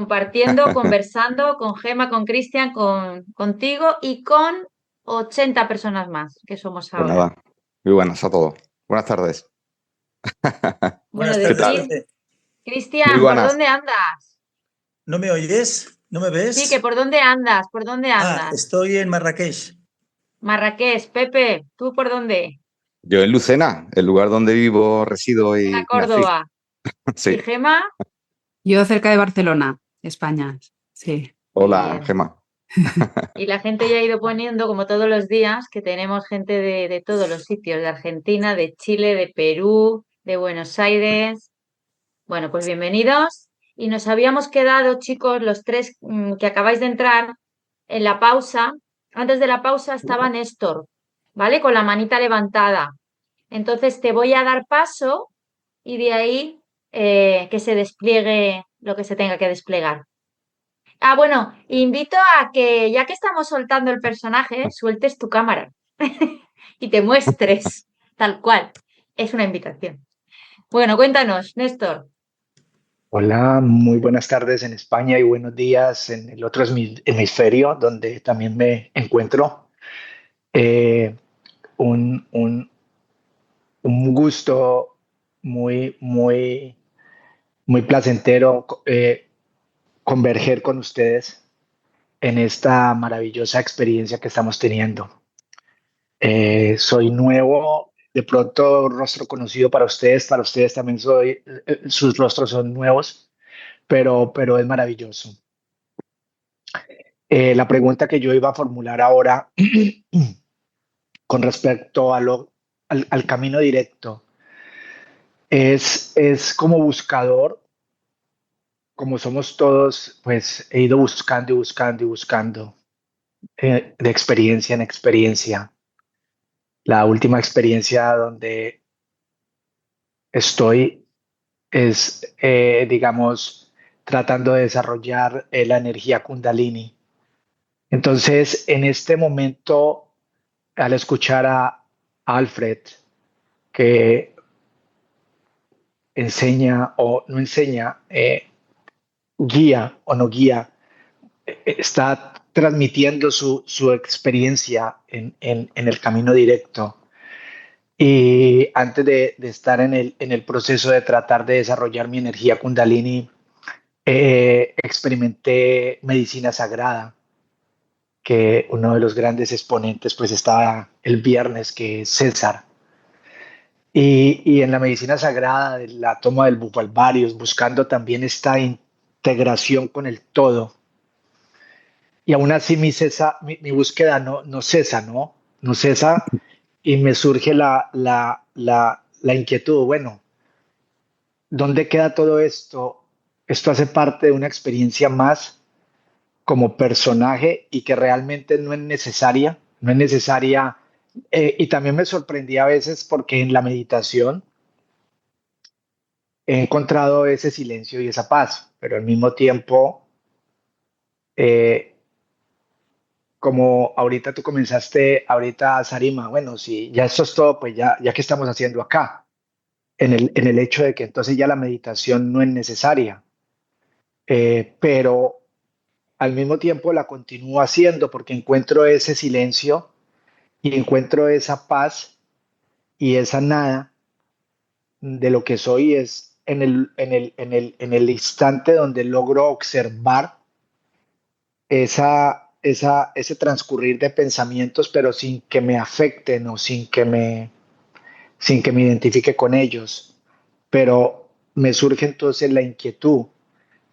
compartiendo, conversando con Gema, con Cristian, contigo y con 80 personas más que somos Pues ahora. nada, muy buenas a todos. Buenas tardes. Bueno, Buenas ¿Qué tardes, tal? decir, Pepe. Muy Cristian, ¿por buenas. dónde andas? ¿No me oyes? ¿No me Sí, que ves? por dónde andas, por dónde andas. Estoy en Marrakech. Marrakech, Pepe, ¿tú por dónde? Yo en Lucena, el lugar donde vivo, resido En la y nací. Córdoba. ¿Y Sí. Gema? Yo cerca de Barcelona, España. Sí. Qué Hola, bien. Gemma. Y la gente ya ha ido poniendo, como todos los días, que tenemos gente de todos los sitios, de Argentina, de Chile, de Perú, de Buenos Aires. Bueno, pues bienvenidos. Y nos habíamos quedado, chicos, los tres que acabáis de entrar en la pausa. Antes de la pausa estaba Néstor, ¿vale? Con la manita levantada. Entonces te voy a dar paso y de ahí que se despliegue lo que se tenga que desplegar. Ah, bueno, invito a que ya que estamos soltando el personaje, sueltes tu cámara y te muestres tal cual. Es una invitación. Bueno, cuéntanos, Néstor. Hola, muy buenas tardes en España y buenos días en el otro hemisferio donde también me encuentro. Eh, un, un- un gusto muy placentero converger con ustedes en esta maravillosa experiencia que estamos teniendo. Soy nuevo, de pronto rostro conocido para ustedes también sus rostros son nuevos, pero es maravilloso. La pregunta que yo iba a formular ahora con respecto al camino directo es como buscador, como somos todos, pues he ido buscando y buscando y buscando de experiencia en experiencia. La última experiencia donde estoy es, digamos, tratando de desarrollar la energía Kundalini. Entonces, en este momento, al escuchar a Alfred, que enseña o no enseña, guía o no guía, está transmitiendo su experiencia en el camino directo. Y antes de estar en el proceso de tratar de desarrollar mi energía Kundalini, experimenté medicina sagrada, que uno de los grandes exponentes pues estaba el viernes, que es César. Y en la medicina sagrada, de la toma del bufalvarios, buscando también esta integración con el todo. Y aún así mi búsqueda no cesa, ¿no? No cesa y me surge la inquietud, bueno, ¿dónde queda todo esto? Esto hace parte de una experiencia más como personaje y que realmente no es necesaria. Y también me sorprendí a veces porque en la meditación he encontrado ese silencio y esa paz, pero al mismo tiempo, eh, como ahorita tú comenzaste, ahorita Sarima, bueno, si ya esto es todo, pues ya que estamos haciendo acá, en el hecho de que entonces ya la meditación no es necesaria, pero al mismo tiempo la continúo haciendo porque encuentro ese silencio y encuentro esa paz y esa nada de lo que soy es en el instante donde logro observar ese transcurrir de pensamientos, pero sin que me afecten o sin que me identifique con ellos. Pero me surge entonces la inquietud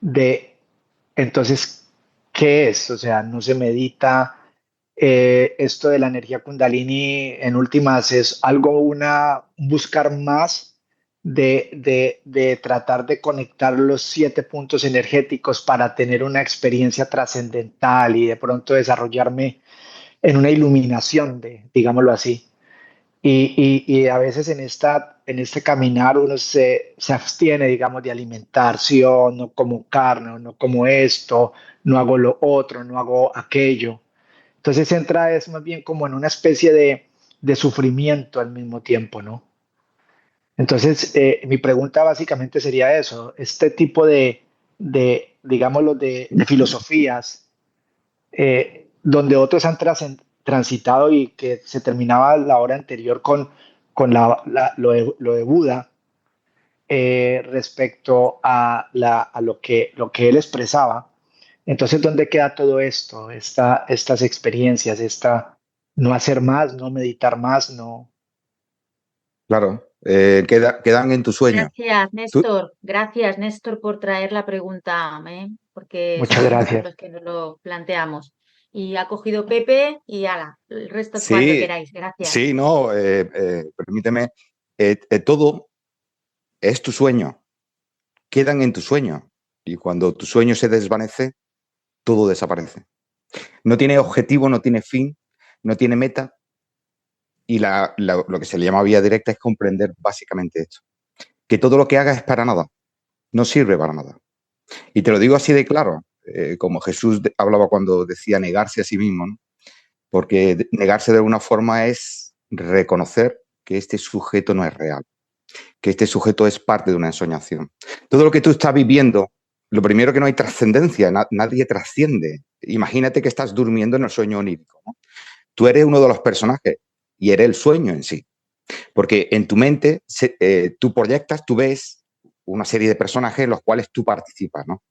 de, entonces, ¿qué es? O sea, no se medita. Esto de la energía Kundalini, en últimas, es algo, un buscar más de tratar de conectar los 7 puntos energéticos para tener una experiencia trascendental y de pronto desarrollarme en una iluminación, digámoslo así. Y a veces en este caminar uno se abstiene, digamos, de alimentación, no como carne, no como esto, no hago lo otro, no hago aquello. Entonces entra es más bien como en una especie de sufrimiento al mismo tiempo, ¿no? Entonces mi pregunta básicamente sería eso, este tipo de digamos, los de filosofías, donde otros han transitado y que se terminaba la hora anterior con lo de Buda, respecto a lo que él expresaba. Entonces, ¿dónde queda todo esto? Estas experiencias, no hacer más, no meditar más, no. Claro, quedan en tu sueño. Tú, Gracias, Néstor, por traer la pregunta, porque Muchas somos muchos gracias. los que nos lo planteamos. Y ha cogido Pepe y ala, el resto cuando sí, queráis. Gracias. sí, no, permíteme, todo es tu sueño, quedan en tu sueño. Y cuando tu sueño se desvanece, todo desaparece. No tiene objetivo, no tiene fin, no tiene meta. Y lo que se le llama vía directa es comprender básicamente esto. Que todo lo que hagas es para nada, no sirve para nada. Y te lo digo así de claro, como Jesús hablaba cuando decía negarse a sí mismo, ¿no? Porque negarse de alguna forma es reconocer que este sujeto no es real, que este sujeto es parte de una ensoñación. Todo lo que tú estás viviendo, lo primero que no hay trascendencia, nadie trasciende. Imagínate que estás durmiendo en el sueño onírico, ¿no? Tú eres uno de los personajes y eres el sueño en sí. Porque en tu mente tú proyectas, tú ves una serie de personajes en los cuales tú participas, ¿no?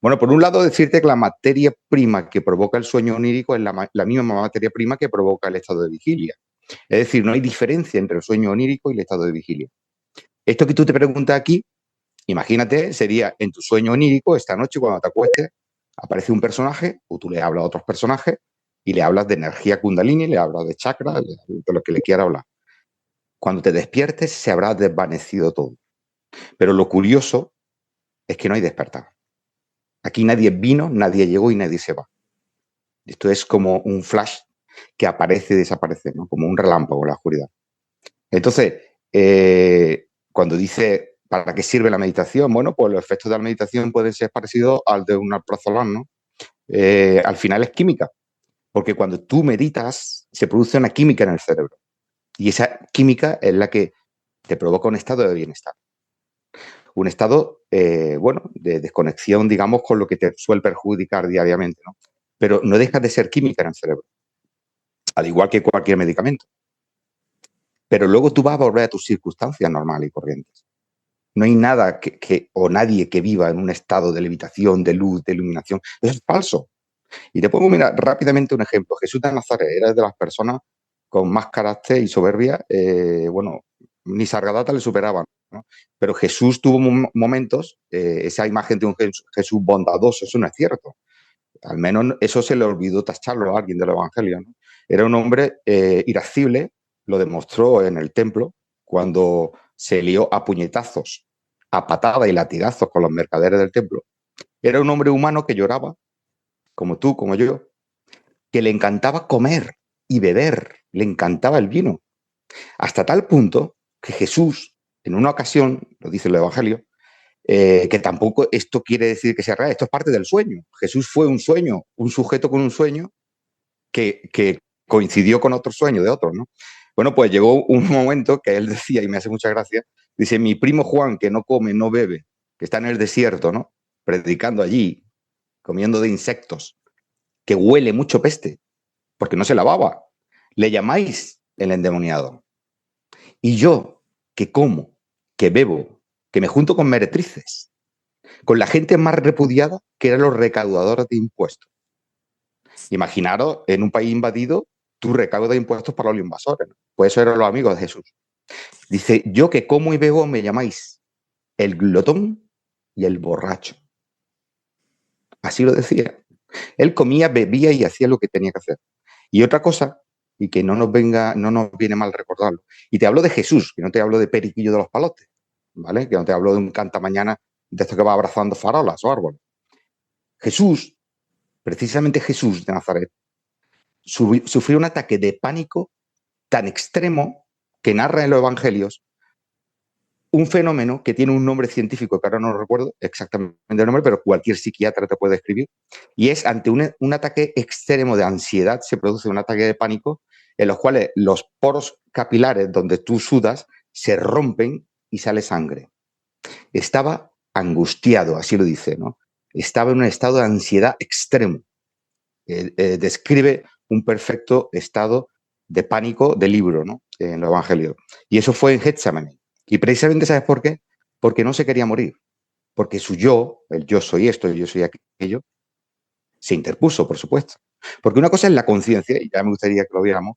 Bueno, por un lado decirte que la materia prima que provoca el sueño onírico es la misma materia prima que provoca el estado de vigilia. Es decir, no hay diferencia entre el sueño onírico y el estado de vigilia. Esto que tú te preguntas aquí, imagínate, sería en tu sueño onírico, esta noche cuando te acuestes, aparece un personaje o tú le hablas a otros personajes y le hablas de energía kundalini, le hablas de chakra, de lo que le quieras hablar. Cuando te despiertes se habrá desvanecido todo. Pero lo curioso es que no hay despertar. Aquí nadie vino, nadie llegó y nadie se va. Esto es como un flash que aparece y desaparece, ¿no? Como un relámpago en la oscuridad. Entonces, cuando dice, ¿para qué sirve la meditación? Bueno, pues los efectos de la meditación pueden ser parecidos al de un alprazolam, ¿no? Al final es química, porque cuando tú meditas se produce una química en el cerebro y esa química es la que te provoca un estado de bienestar. Un estado, de desconexión, digamos, con lo que te suele perjudicar diariamente, ¿no? Pero no deja de ser química en el cerebro, al igual que cualquier medicamento. Pero luego tú vas a volver a tus circunstancias normales y corrientes. No hay nada o nadie que viva en un estado de levitación, de luz, de iluminación. Eso es falso. Y te pongo, mira, rápidamente un ejemplo. Jesús de Nazaret era de las personas con más carácter y soberbia, ni Sargadata le superaban, ¿no? Pero Jesús tuvo momentos, esa imagen de un Jesús bondadoso, eso no es cierto. Al menos eso se le olvidó tacharlo a alguien del Evangelio, ¿no? Era un hombre irascible, lo demostró en el templo cuando se lió a puñetazos, a patadas y latigazos con los mercaderes del templo. Era un hombre humano que lloraba, como tú, como yo, que le encantaba comer y beber, le encantaba el vino. Hasta tal punto que Jesús, en una ocasión, lo dice el Evangelio, que tampoco esto quiere decir que sea real, esto es parte del sueño. Jesús fue un sueño, un sujeto con un sueño que coincidió con otro sueño de otro, ¿no? Bueno, pues llegó un momento que él decía, y me hace mucha gracia, dice, mi primo Juan, que no come, no bebe, que está en el desierto, ¿no? Predicando allí, comiendo de insectos, que huele mucho peste, porque no se lavaba. Le llamáis el endemoniado. Y yo, que como, que bebo, que me junto con meretrices, con la gente más repudiada, que eran los recaudadores de impuestos. Imaginaros, en un país invadido, tú recaudas impuestos para los invasores, ¿no? Pues eso eran los amigos de Jesús. Dice, yo que como y bebo me llamáis el glotón y el borracho. Así lo decía. Él comía, bebía y hacía lo que tenía que hacer. Y otra cosa, y que no nos viene mal recordarlo, y te hablo de Jesús, que no te hablo de Periquillo de los Palotes, ¿vale? Que no te hablo de un cantamañana de esto que va abrazando farolas o árboles. Jesús, precisamente Jesús de Nazaret, sufrió un ataque de pánico tan extremo que narra en los evangelios un fenómeno que tiene un nombre científico que ahora no recuerdo exactamente el nombre, pero cualquier psiquiatra te puede escribir, y es ante un ataque extremo de ansiedad, se produce un ataque de pánico en los cuales los poros capilares donde tú sudas se rompen y sale sangre. Estaba angustiado, así lo dice, ¿no? estaba en un estado de ansiedad extremo. Describe un perfecto estado de pánico de libro, ¿no? En el Evangelio. Y eso fue en Getsemaní. Y precisamente, ¿sabes por qué? Porque no se quería morir. Porque su yo, el yo soy esto, el yo soy aquello, se interpuso, por supuesto. Porque una cosa es la conciencia, y ya me gustaría que lo viéramos.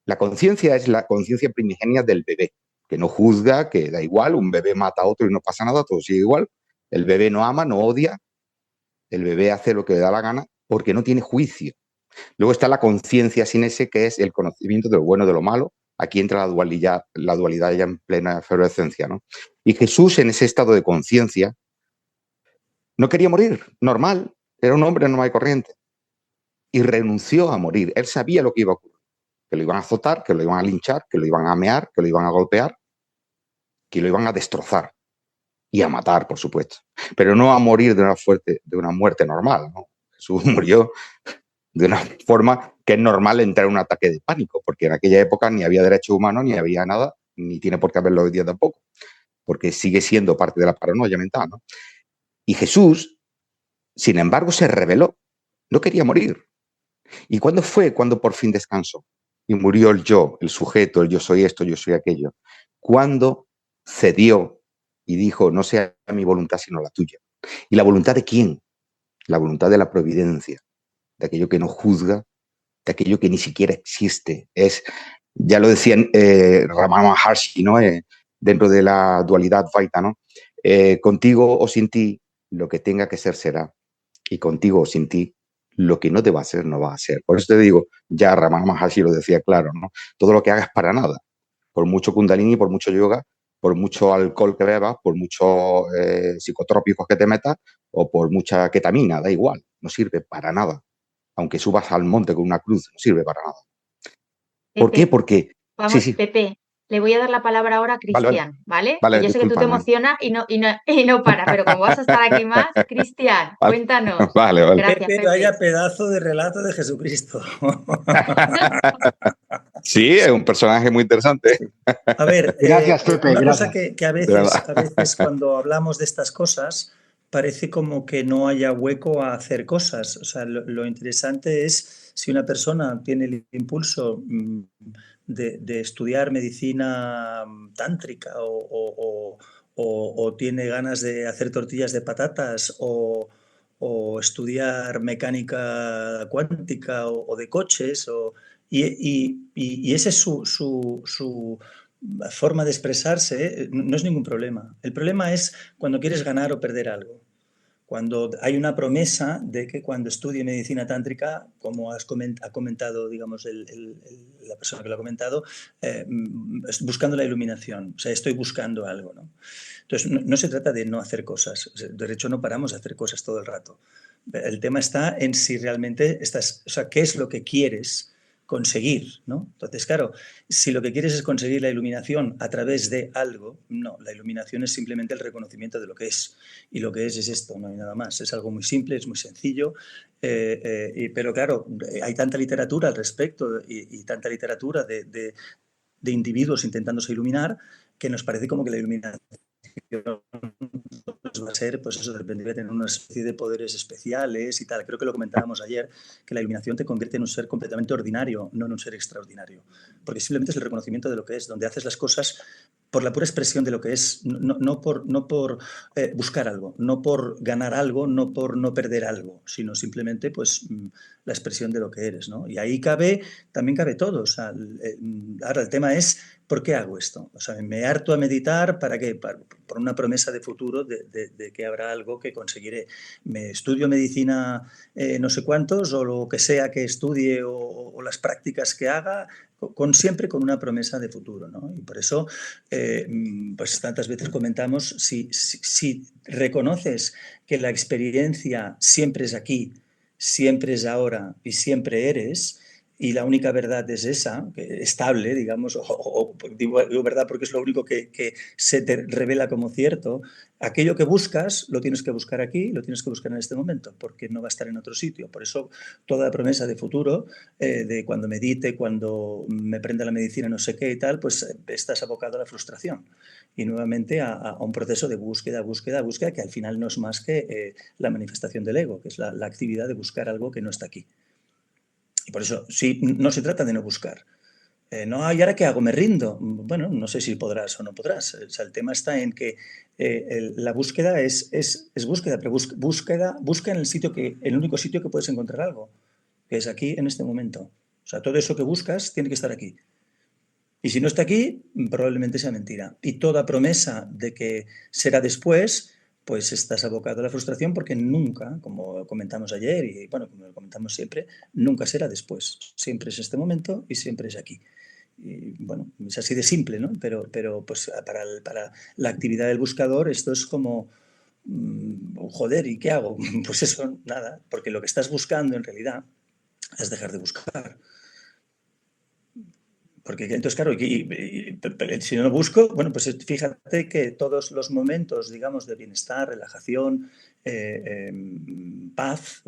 La conciencia es la conciencia primigenia del bebé, que no juzga, que da igual, un bebé mata a otro y no pasa nada, todo sigue igual. El bebé no ama, no odia, el bebé hace lo que le da la gana porque no tiene juicio. Luego está la conciencia sin ese, que es el conocimiento de lo bueno y de lo malo. Aquí entra la dualidad ya en plena efervescencia, ¿no? Y Jesús, en ese estado de conciencia, no quería morir, normal, era un hombre normal y corriente. Y renunció a morir. Él sabía lo que iba a ocurrir, que lo iban a azotar, que lo iban a linchar, que lo iban a mear, que lo iban a golpear, que lo iban a destrozar y a matar, por supuesto. Pero no a morir de una muerte normal, ¿no? Jesús murió de una forma que es normal entrar en un ataque de pánico, porque en aquella época ni había derechos humanos, ni había nada, ni tiene por qué haberlo hoy día tampoco, porque sigue siendo parte de la paranoia mental, ¿no? Y Jesús, sin embargo, se rebeló, no quería morir. ¿Y cuándo fue cuando por fin descansó? Y murió el yo, el sujeto, el yo soy esto, yo soy aquello. Cuando cedió y dijo, no sea mi voluntad sino la tuya. ¿Y la voluntad de quién? La voluntad de la providencia, de aquello que no juzga, de aquello que ni siquiera existe. Ya lo decían Ramana Maharshi, ¿no? Dentro de la dualidad Vaita, ¿no? Contigo o sin ti, lo que tenga que ser será. Y contigo o sin ti, lo que no te va a ser, no va a ser. Por eso te digo, ya Ramana Maharshi lo decía claro, ¿no? Todo lo que hagas para nada. Por mucho kundalini, por mucho yoga, por mucho alcohol que bebas, por muchos psicotrópicos que te metas o por mucha ketamina, da igual, no sirve para nada. Aunque subas al monte con una cruz, no sirve para nada. ¿Por qué? Pepe, Porque... Sí, vamos, sí, Pepe, le voy a dar la palabra ahora a vale, vale. Cristian, ¿vale? Que Vale, yo sé que tú disculpa, te no. emocionas y no para, pero como vas a estar aquí más, Cristian, Vale, cuéntanos. vale, vale. Gracias, Pepe, Pepe. vaya pedazo de relato de Jesucristo. Sí, es un personaje muy interesante, A ver, Gracias, Pepe, una cosa gracias. que a de verdad. veces cuando hablamos de estas cosas parece como que no haya hueco a hacer cosas. O sea, lo interesante es si una persona tiene el impulso de estudiar medicina tántrica o tiene ganas de hacer tortillas de patatas o estudiar mecánica cuántica o de coches y ese es su forma de expresarse, no es ningún problema. El problema es cuando quieres ganar o perder algo. Cuando hay una promesa de que cuando estudie medicina tántrica, como ha comentado, digamos, la persona que lo ha comentado, buscando la iluminación. O sea, estoy buscando algo, ¿no? Entonces, no se trata de no hacer cosas. De hecho, no paramos de hacer cosas todo el rato. El tema está en si realmente estás, o sea, qué es lo que quieres conseguir, ¿no? Entonces, claro, si lo que quieres es conseguir la iluminación a través de algo, no, la iluminación es simplemente el reconocimiento de lo que es. Y lo que es esto, no hay nada más. Es algo muy simple, es muy sencillo, pero claro, hay tanta literatura al respecto y tanta literatura de individuos intentándose iluminar que nos parece como que la iluminación va a ser, pues eso, de repente tener una especie de poderes especiales y tal. Creo que lo comentábamos ayer, que la iluminación te convierte en un ser completamente ordinario, no en un ser extraordinario. Porque simplemente es el reconocimiento de lo que es, donde haces las cosas por la pura expresión de lo que es, no por buscar algo, no por ganar algo, no por no perder algo, sino simplemente pues la expresión de lo que eres, ¿no? Y ahí también cabe todo. O sea, ahora el tema es ¿por qué hago esto? O sea, me harto a meditar ¿para qué? Por una promesa de futuro de que habrá algo que conseguiré. Me estudio medicina no sé cuántos o lo que sea que estudie o las prácticas que haga siempre con una promesa de futuro, ¿no? Y por eso, pues tantas veces comentamos, si reconoces que la experiencia siempre es aquí, siempre es ahora y siempre eres, y la única verdad es esa, estable, digamos, digo verdad porque es lo único que se te revela como cierto, aquello que buscas lo tienes que buscar aquí, lo tienes que buscar en este momento, porque no va a estar en otro sitio. Por eso toda promesa de futuro, de cuando medite, cuando me prenda la medicina, no sé qué y tal, pues estás abocado a la frustración y nuevamente a un proceso de búsqueda, que al final no es más que la manifestación del ego, que es la actividad de buscar algo que no está aquí. Y por eso, sí, no se trata de no buscar. No, ¿y ahora qué hago? ¿Me rindo? Bueno, no sé si podrás o no podrás. O sea, el tema está en que la búsqueda es búsqueda, pero busca en el único sitio que puedes encontrar algo, que es aquí en este momento. O sea, todo eso que buscas tiene que estar aquí. Y si no está aquí, probablemente sea mentira. Y toda promesa de que será después, pues estás abocado a la frustración porque nunca, como comentamos ayer y bueno, como lo comentamos siempre, nunca será después. Siempre es este momento y siempre es aquí. Y bueno, es así de simple, ¿no? Pero pues para la actividad del buscador esto es como, joder, ¿y qué hago? Pues eso, nada, porque lo que estás buscando en realidad es dejar de buscar. Porque entonces, claro, si no lo busco, bueno, pues fíjate que todos los momentos, digamos, de bienestar, relajación, paz,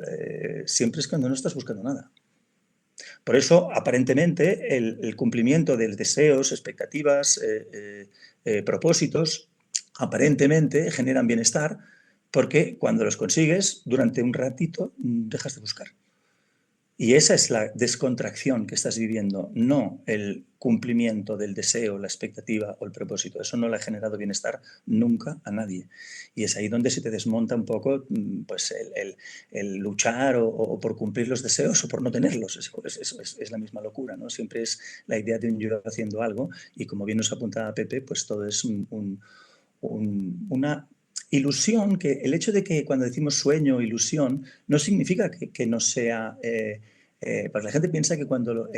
siempre es cuando no estás buscando nada. Por eso, aparentemente, el cumplimiento de deseos, expectativas, propósitos, aparentemente generan bienestar, porque cuando los consigues, durante un ratito, dejas de buscar. Y esa es la descontracción que estás viviendo, no el cumplimiento del deseo, la expectativa o el propósito. Eso no le ha generado bienestar nunca a nadie. Y es ahí donde se te desmonta un poco pues, el luchar o por cumplir los deseos o por no tenerlos. Es la misma locura, ¿no? Siempre es la idea de un yo haciendo algo y como bien nos apuntaba Pepe, pues todo es una ilusión, que el hecho de que cuando decimos sueño o ilusión no significa que no sea... porque la gente piensa que cuando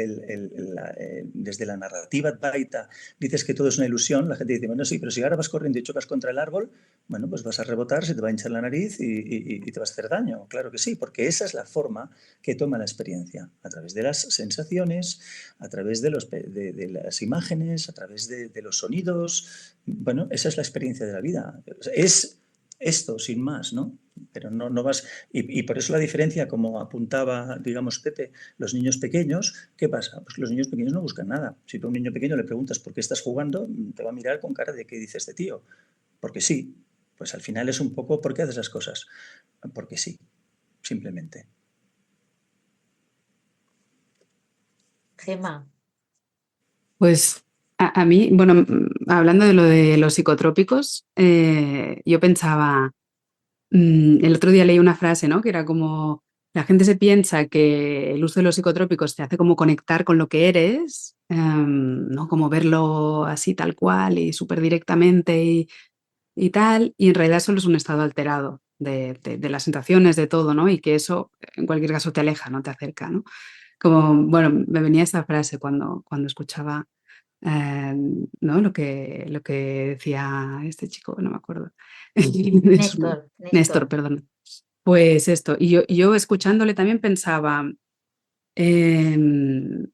desde la narrativa advaita dices que todo es una ilusión, la gente dice, bueno, sí, pero si ahora vas corriendo y chocas contra el árbol, bueno, pues vas a rebotar, se te va a hinchar la nariz y te vas a hacer daño. Claro que sí, porque esa es la forma que toma la experiencia, a través de las sensaciones, a través de las imágenes, a través de los sonidos. Bueno, esa es la experiencia de la vida. Es esto, sin más, ¿no? Pero no vas... Y por eso la diferencia, como apuntaba, digamos, Pepe, los niños pequeños, ¿qué pasa? Pues los niños pequeños no buscan nada. Si tú a un niño pequeño le preguntas por qué estás jugando, te va a mirar con cara de ¿qué dice este tío? Porque sí. Pues al final es un poco ¿por qué haces las cosas? Porque sí, simplemente. Gemma. Pues a mí, bueno, hablando de lo de los psicotrópicos, yo pensaba, el otro día leí una frase, ¿no? Que era como, la gente se piensa que el uso de los psicotrópicos te hace como conectar con lo que eres, ¿no? Como verlo así tal cual y súper directamente y tal, y en realidad solo es un estado alterado de las sensaciones, de todo, ¿no? Y que eso, en cualquier caso, te aleja, no te acerca, ¿no? Como, bueno, me venía esta frase cuando escuchaba ¿no? Lo que decía este chico, no me acuerdo. Néstor, Néstor. perdón. Pues esto, y yo escuchándole también pensaba, em,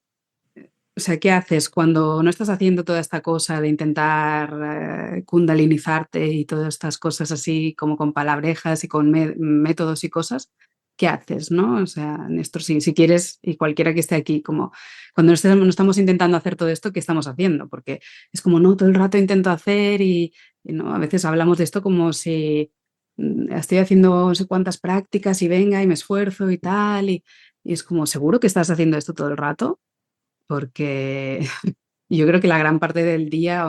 o sea, ¿qué haces cuando no estás haciendo toda esta cosa de intentar kundalinizarte y todas estas cosas así como con palabrejas y con métodos y cosas? ¿Qué haces, no? O sea, Néstor, si quieres, y cualquiera que esté aquí, como cuando no estamos intentando hacer todo esto, ¿qué estamos haciendo? Porque es como, no, todo el rato intento hacer y no, a veces hablamos de esto como si estoy haciendo no sé cuántas prácticas y venga y me esfuerzo y tal, y es como, ¿seguro que estás haciendo esto todo el rato? Porque yo creo que la gran parte del día,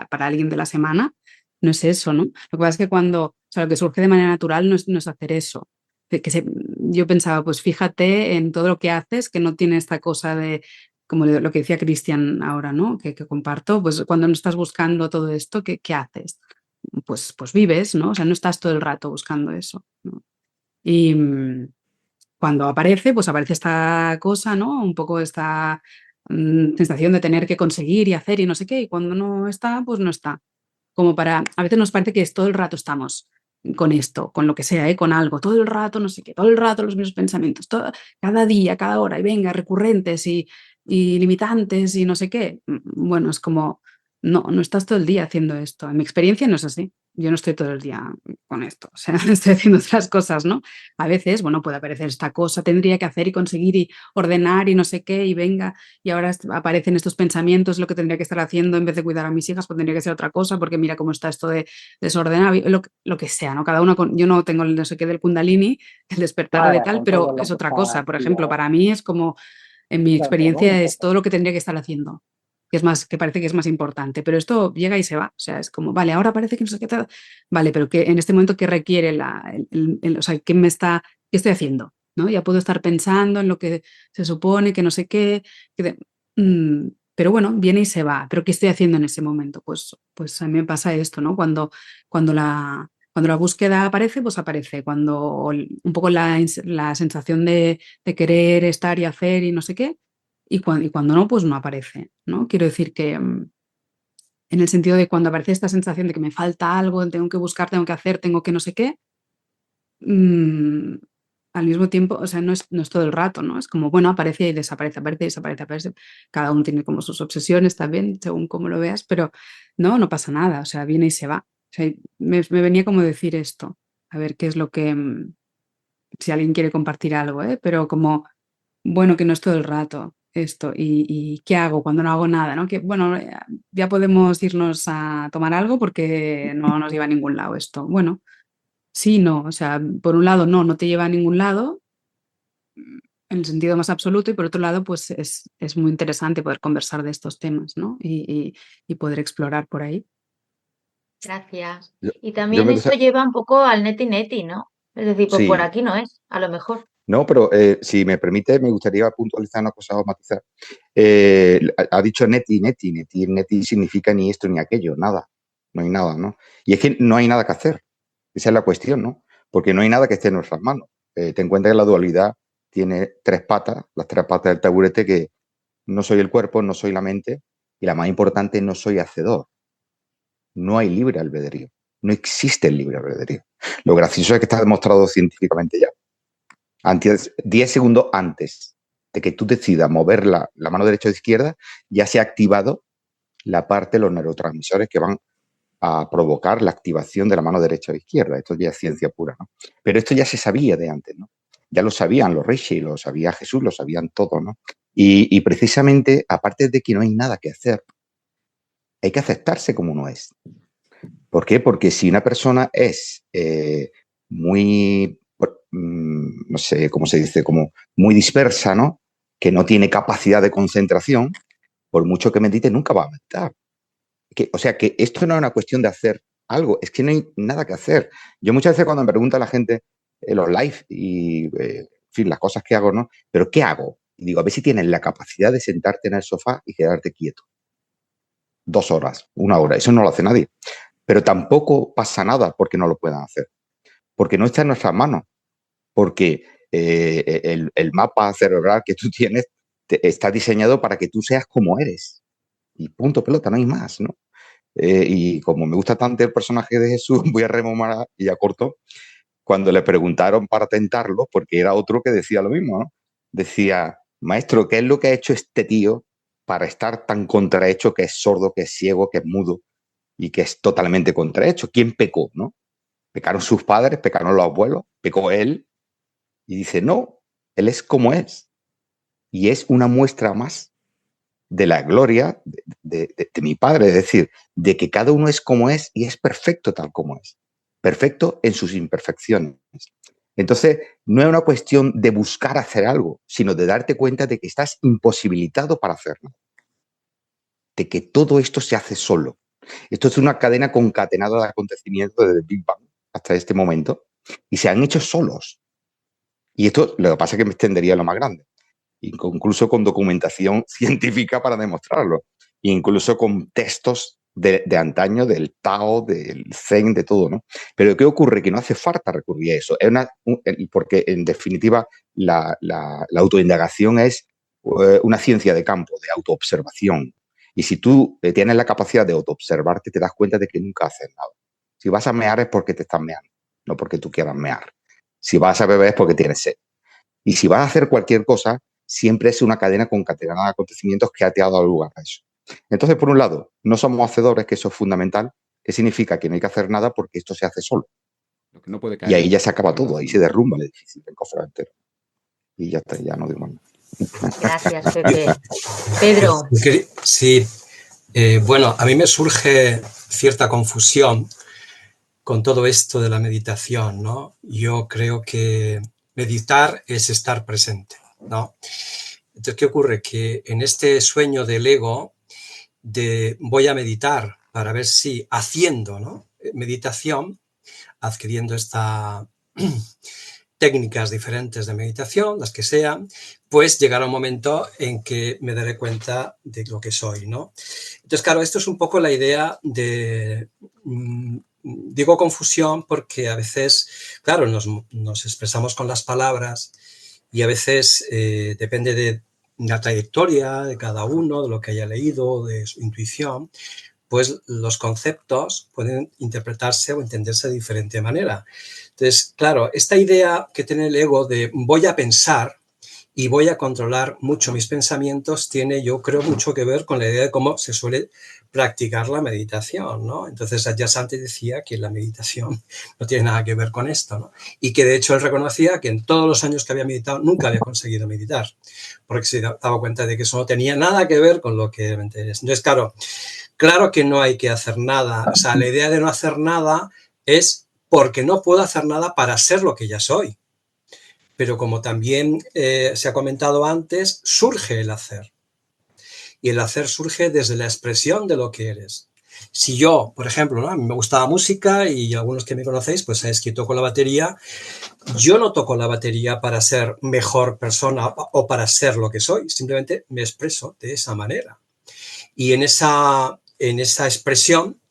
para alguien de la semana, no es eso, ¿no? Lo que pasa es que o sea, lo que surge de manera natural no es hacer eso. Yo pensaba, pues fíjate en todo lo que haces, que no tiene esta cosa de, como lo que decía Cristian ahora, ¿no? Que comparto, pues cuando no estás buscando todo esto, ¿qué haces? Pues vives, ¿no? O sea, no estás todo el rato buscando eso, ¿no? Y cuando aparece, pues aparece esta cosa, ¿no? Un poco esta sensación de tener que conseguir y hacer y no sé qué, y cuando no está, pues no está. A veces nos parece que todo el rato estamos con esto, con lo que sea, con algo, todo el rato, no sé qué, todo el rato los mismos pensamientos, cada día, cada hora, y venga, recurrentes y limitantes y no sé qué. Bueno, es como, no estás todo el día haciendo esto. En mi experiencia no es así. Yo no estoy todo el día con esto, o sea, estoy haciendo otras cosas, ¿no? A veces, bueno, puede aparecer esta cosa, tendría que hacer y conseguir y ordenar y no sé qué, y venga, y ahora aparecen estos pensamientos, lo que tendría que estar haciendo en vez de cuidar a mis hijas, pues tendría que ser otra cosa, porque mira cómo está esto de desordenado, lo que sea, ¿no? Cada uno yo no tengo el no sé qué del Kundalini, el despertar de Para tal, con todo pero lo es que otra está cosa. Por ejemplo, activado. para mí es como, en mi La experiencia, interrumpo. es todo lo que tendría que estar haciendo, que es más, que parece que es más importante, pero esto llega y se va. O sea, es como, vale, ahora parece que no sé qué tal. Vale, pero que en este momento, ¿qué requiere o sea, qué estoy haciendo? ¿No? Ya puedo estar pensando en lo que se supone, que no sé qué, pero bueno, viene y se va. ¿Pero qué estoy haciendo en ese momento? Pues a mí me pasa esto, ¿no? Cuando la búsqueda aparece, pues aparece. Cuando un poco la sensación de querer estar y hacer y no sé qué, y cuando no, pues no aparece, ¿no? Quiero decir que en el sentido de cuando aparece esta sensación de que me falta algo, tengo que buscar, tengo que hacer, tengo que no sé qué, mm, al mismo tiempo, o sea, no es todo el rato, ¿no? Es como, bueno, aparece y desaparece, aparece y desaparece, aparece. Cada uno tiene como sus obsesiones también, según cómo lo veas, pero no pasa nada, o sea, viene y se va. O sea, me venía como decir esto, a ver qué es lo que, si alguien quiere compartir algo, ¿eh? Pero como, bueno, que no es todo el rato esto, y ¿qué hago cuando no hago nada, ¿no? Que, bueno, ya podemos irnos a tomar algo porque no nos lleva a ningún lado esto. Bueno, sí, no, o sea, por un lado no te lleva a ningún lado, en el sentido más absoluto, y por otro lado, pues es muy interesante poder conversar de estos temas, ¿no? Y poder explorar por ahí. Gracias. Yo, Y yo también me esto gusta, lleva un poco al neti neti, ¿no? Es decir, pues por sí, aquí no es, a lo mejor. no, pero si me permite, me gustaría puntualizar una cosa o matizar. Ha dicho neti significa ni esto ni aquello, nada, no hay nada, ¿no? Y es que no hay nada que hacer, esa es la cuestión, ¿no? Porque no hay nada que esté en nuestras manos. Ten en cuenta que la dualidad tiene tres patas, las tres patas del taburete, que no soy el cuerpo, no soy la mente, y la más importante, no soy hacedor. No hay libre albedrío, no existe el libre albedrío. Lo gracioso es que está demostrado científicamente ya. 10 segundos antes de que tú decidas mover la mano derecha o izquierda, ya se ha activado la parte de los neurotransmisores que van a provocar la activación de la mano derecha o izquierda. Esto ya es ciencia pura, ¿no? Pero esto ya se sabía de antes, ¿no? Ya lo sabían los Rishi, lo sabía Jesús, lo sabían todos, ¿no? Y precisamente, aparte de que no hay nada que hacer, hay que aceptarse como uno es. ¿Por qué? Porque si una persona es muy, no sé cómo se dice, como muy dispersa, ¿no? Que no tiene capacidad de concentración, por mucho que medite, nunca va a meditar. O sea, que esto no es una cuestión de hacer algo, es que no hay nada que hacer. Yo muchas veces cuando me pregunta a la gente en los live y, en fin, las cosas que hago, ¿no? ¿Pero qué hago? Y digo, a ver si tienes la capacidad de sentarte en el sofá y quedarte quieto. 2 horas, 1 hora, eso no lo hace nadie. Pero tampoco pasa nada porque no lo puedan hacer, porque no está en nuestras manos, porque el mapa cerebral que tú tienes está diseñado para que tú seas como eres. Y punto pelota, no hay más, ¿no? Y como me gusta tanto el personaje de Jesús, voy a rememorar y ya corto, cuando le preguntaron para tentarlo, porque era otro que decía lo mismo, ¿no? Decía, maestro, ¿qué es lo que ha hecho este tío para estar tan contrahecho, que es sordo, que es ciego, que es mudo y que es totalmente contrahecho? ¿Quién pecó, no? Pecaron sus padres, pecaron los abuelos, pecó él. Y dice, no, él es como es. Y es una muestra más de la gloria de mi Padre, es decir, de que cada uno es como es y es perfecto tal como es. Perfecto en sus imperfecciones. Entonces, no es una cuestión de buscar hacer algo, sino de darte cuenta de que estás imposibilitado para hacerlo. De que todo esto se hace solo. Esto es una cadena concatenada de acontecimientos desde el Big Bang hasta este momento y se han hecho solos. Y esto, lo que pasa es que me extendería a lo más grande, incluso con documentación científica para demostrarlo, incluso con textos de antaño, del Tao, del Zen, de todo, ¿no? Pero ¿qué ocurre? Que no hace falta recurrir a eso, porque en definitiva la autoindagación es una ciencia de campo, de autoobservación. Y si tú tienes la capacidad de autoobservarte, te das cuenta de que nunca haces nada. Si vas a mear es porque te estás meando. no porque tú quieras mear. Si vas a beber es porque tienes sed. Y si vas a hacer cualquier cosa, siempre es una cadena concatenada de acontecimientos que te ha dado lugar a eso. Entonces, por un lado, no somos hacedores, que eso es fundamental, que significa que no hay que hacer nada porque esto se hace solo. Lo que no puede Y caer ahí en ya se acaba la todo, ahí razón. se derrumba el edificio del cofre entero. Y ya está, ya no digo más nada. Gracias, Pepe. Pedro, Sí, bueno, a mí me surge cierta confusión con todo esto de la meditación, ¿no? Yo creo que meditar es estar presente, ¿no? Entonces, ¿qué ocurre? Que en este sueño del ego de voy a meditar para ver si haciendo, ¿no?, meditación, adquiriendo esta técnicas diferentes de meditación, las que sean, pues llegará un momento en que me daré cuenta de lo que soy, ¿no? Entonces, claro, esto es un poco la idea de, digo confusión porque a veces, claro, nos expresamos con las palabras y a veces depende de la trayectoria de cada uno, de lo que haya leído, de su intuición, pues los conceptos pueden interpretarse o entenderse de diferente manera. Entonces, claro, esta idea que tiene el ego de voy a pensar y voy a controlar mucho mis pensamientos tiene, yo creo, mucho que ver con la idea de cómo se suele practicar la meditación, ¿no? Entonces, Adyashanti decía que la meditación no tiene nada que ver con esto, ¿no? Y que, de hecho, él reconocía que en todos los años que había meditado nunca había conseguido meditar, porque se daba cuenta de que eso no tenía nada que ver con lo que realmente es. Entonces, claro que no hay que hacer nada. O sea, la idea de no hacer nada es porque no puedo hacer nada para ser lo que ya soy. Pero como también se ha comentado antes, surge el hacer. Y el hacer surge desde la expresión de lo que eres. Si yo, por ejemplo, ¿no?, a mí me gusta la música y algunos que me conocéis, pues sabéis que toco la batería. Yo no toco la batería para ser mejor persona o para ser lo que soy. Simplemente me expreso de esa manera. Y en esa expresión,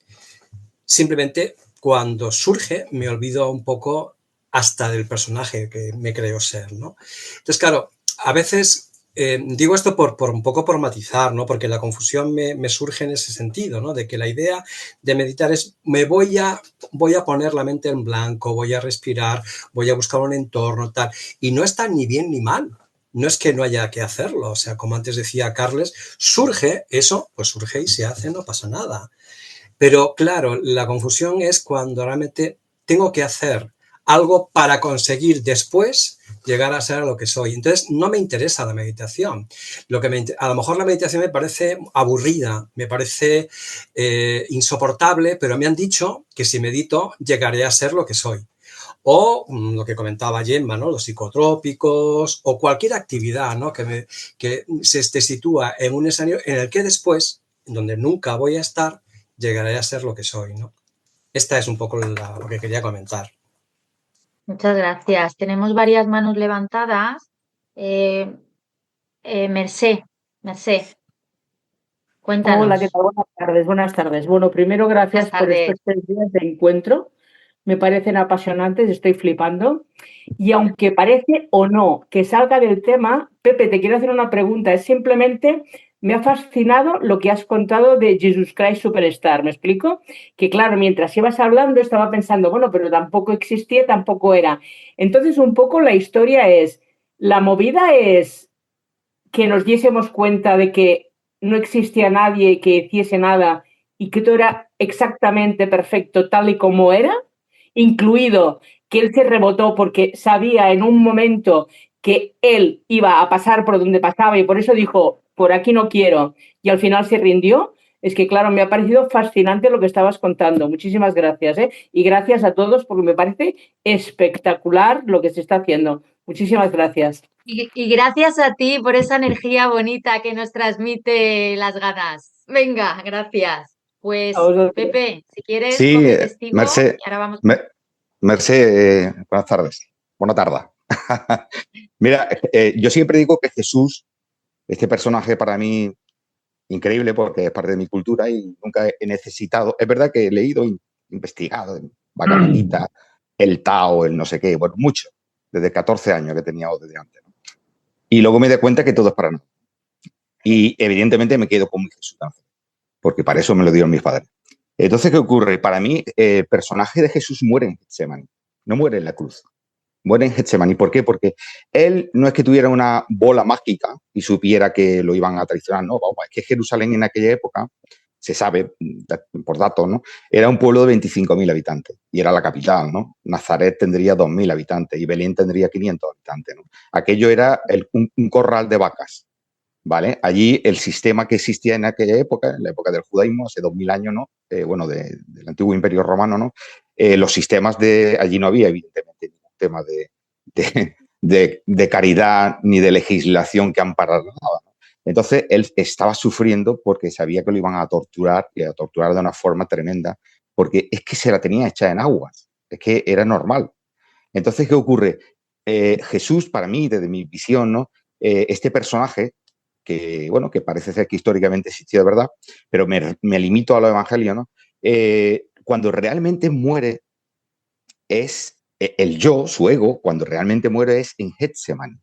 simplemente cuando surge, me olvido un poco hasta del personaje que me creo ser, ¿no? Entonces, claro, a veces digo esto por un poco por matizar, ¿no? Porque la confusión me surge en ese sentido, ¿no? De que la idea de meditar es voy a poner la mente en blanco, voy a respirar, voy a buscar un entorno, tal. Y no está ni bien ni mal. No es que no haya que hacerlo, o sea, como antes decía Carles, surge eso, pues surge y se hace, no pasa nada. Pero claro, la confusión es cuando realmente tengo que hacer algo para conseguir después llegar a ser lo que soy. Entonces, no me interesa la meditación. A lo mejor la meditación me parece aburrida, me parece insoportable, pero me han dicho que si medito llegaré a ser lo que soy. O lo que comentaba Gemma, ¿no?, los psicotrópicos o cualquier actividad, ¿no?, que se sitúa en un escenario en el que después, donde nunca voy a estar, llegaré a ser lo que soy, ¿no? Esta es un poco lo que quería comentar. muchas gracias. Tenemos varias manos levantadas. Mercé, cuéntanos. Hola, ¿qué tal? Buenas tardes, buenas tardes. Bueno, primero, gracias Buenas por estos tardes. 3 días de encuentro. Me parecen apasionantes, estoy flipando. Y aunque parece o no que salga del tema, Pepe, te quiero hacer una pregunta. Es simplemente, me ha fascinado lo que has contado de Jesus Christ Superstar. ¿Me explico? Que claro, mientras ibas hablando estaba pensando, bueno, pero tampoco existía, tampoco era. Entonces, un poco la historia es, la movida es que nos diésemos cuenta de que no existía nadie que hiciese nada y que todo era exactamente perfecto tal y como era, incluido que él se rebotó porque sabía en un momento que él iba a pasar por donde pasaba y por eso dijo, por aquí no quiero, y al final se rindió. Es que, claro, me ha parecido fascinante lo que estabas contando. Muchísimas gracias, ¿eh? Y gracias a todos porque me parece espectacular lo que se está haciendo. Muchísimas gracias. Y gracias a ti por esa energía bonita que nos transmite las ganas. Venga, gracias. Pues, A vosotros. Pepe, si quieres, Sí, coge testigo Mercé, y ahora vamos. Mercé, buenas tardes. Buena tarde. Mira, yo siempre digo que Jesús, este personaje para mí increíble porque es parte de mi cultura y nunca he necesitado. Es verdad que he leído, investigado en Bhagavad, el Tao, el no sé qué, bueno, mucho, desde 14 años que tenía desde antes, ¿no? Y luego me di cuenta que todo es para nada. Y evidentemente me quedo con mi Jesús, porque para eso me lo dieron mis padres. Entonces, ¿qué ocurre? Para mí, el personaje de Jesús muere en Getsemaní. no muere en la cruz, muere en Getsemaní. ¿Por qué? Porque él no es que tuviera una bola mágica y supiera que lo iban a traicionar, no, vamos, es que Jerusalén en aquella época, se sabe por datos, ¿no? Era un pueblo de 25.000 habitantes y era la capital, ¿no? Nazaret tendría 2.000 habitantes y Belén tendría 500 habitantes, ¿no? Aquello era un corral de vacas, ¿vale? Allí el sistema que existía en aquella época, en la época del judaísmo, hace 2.000 años, ¿no? Bueno, del antiguo imperio romano, ¿no? Los sistemas de allí no había, evidentemente, ningún tema de caridad ni de legislación que amparara nada, ¿no? Entonces él estaba sufriendo porque sabía que lo iban a torturar y a torturar de una forma tremenda, porque es que se la tenía hecha en aguas, es que era normal. Entonces, ¿qué ocurre? Jesús, para mí, desde mi visión, ¿no? Este personaje que, bueno, que parece ser que históricamente existió de verdad, pero me limito a los evangelios, ¿no? Cuando realmente muere es el yo, su ego, cuando realmente muere es en Getsemaní.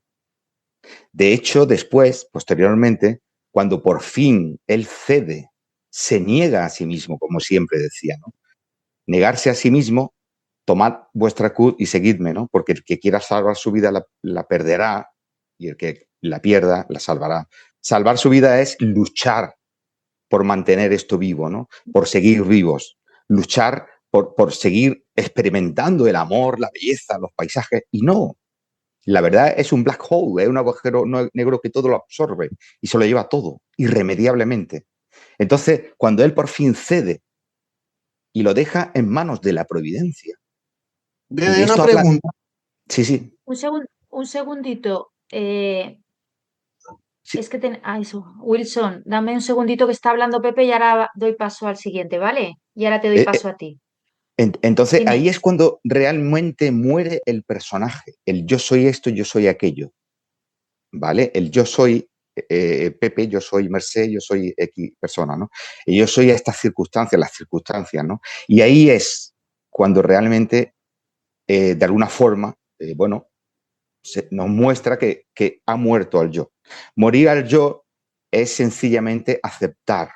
De hecho, después, posteriormente, cuando por fin él cede, se niega a sí mismo, como siempre decía, ¿no? Negarse a sí mismo, tomad vuestra cruz y seguidme, ¿no? Porque el que quiera salvar su vida la perderá y el que la pierda la salvará. Salvar su vida es luchar por mantener esto vivo, ¿no? Por seguir vivos, luchar por seguir experimentando el amor, la belleza, los paisajes. Y no, la verdad es un black hole, es un agujero negro que todo lo absorbe y se lo lleva todo, irremediablemente. Entonces, cuando él por fin cede y lo deja en manos de la providencia, y de Hay una esto habla... pregunta. Sí, sí. Un segundito. Sí. Es que eso, Wilson, dame un segundito que está hablando Pepe y ahora doy paso al siguiente, ¿vale? Y ahora te doy paso a ti. Entonces Dime. ahí es cuando realmente muere el personaje, el yo soy esto, yo soy aquello, ¿vale? El yo soy Pepe, yo soy Merced, yo soy X persona, ¿no? Y yo soy estas circunstancias, las circunstancias, ¿no? Y ahí es cuando realmente, de alguna forma, bueno, nos muestra que ha muerto al yo. Morir al yo es sencillamente aceptar,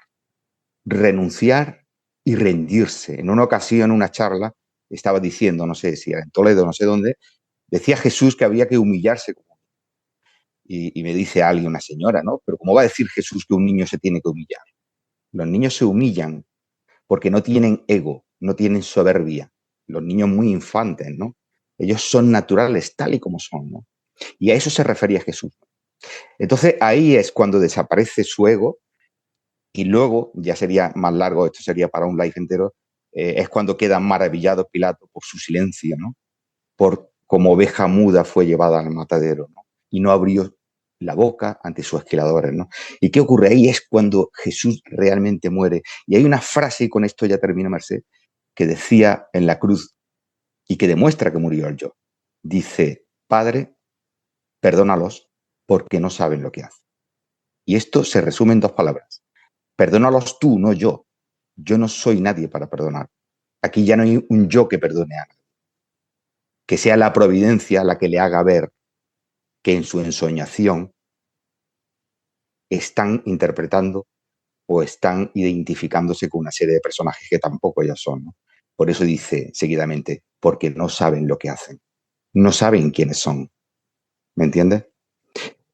renunciar y rendirse. En una ocasión, en una charla, estaba diciendo, no sé si era en Toledo, no sé dónde, decía Jesús que había que humillarse. Y me dice alguien, una señora, ¿no? Pero ¿cómo va a decir Jesús que un niño se tiene que humillar? Los niños se humillan porque no tienen ego, no tienen soberbia. Los niños muy infantes, ¿no? Ellos son naturales tal y como son, ¿no? Y a eso se refería Jesús. Entonces ahí es cuando desaparece su ego y luego, ya sería más largo, esto sería para un live entero, es cuando queda maravillado Pilato por su silencio, ¿no? Por como oveja muda fue llevada al matadero, ¿no? Y no abrió la boca ante sus esquiladores, ¿no? ¿Y qué ocurre? Ahí es cuando Jesús realmente muere. Y hay una frase, y con esto ya termino, Merced, que decía en la cruz y que demuestra que murió el yo. Dice, Padre, perdónalos porque no saben lo que hacen. Y esto se resume en dos palabras. Perdónalos tú, no yo. Yo no soy nadie para perdonar. Aquí ya no hay un yo que perdone a nadie. Que sea la providencia la que le haga ver que en su ensoñación están interpretando o están identificándose con una serie de personajes que tampoco ellos son, ¿no? Por eso dice seguidamente, porque no saben lo que hacen, no saben quiénes son, ¿me entiendes?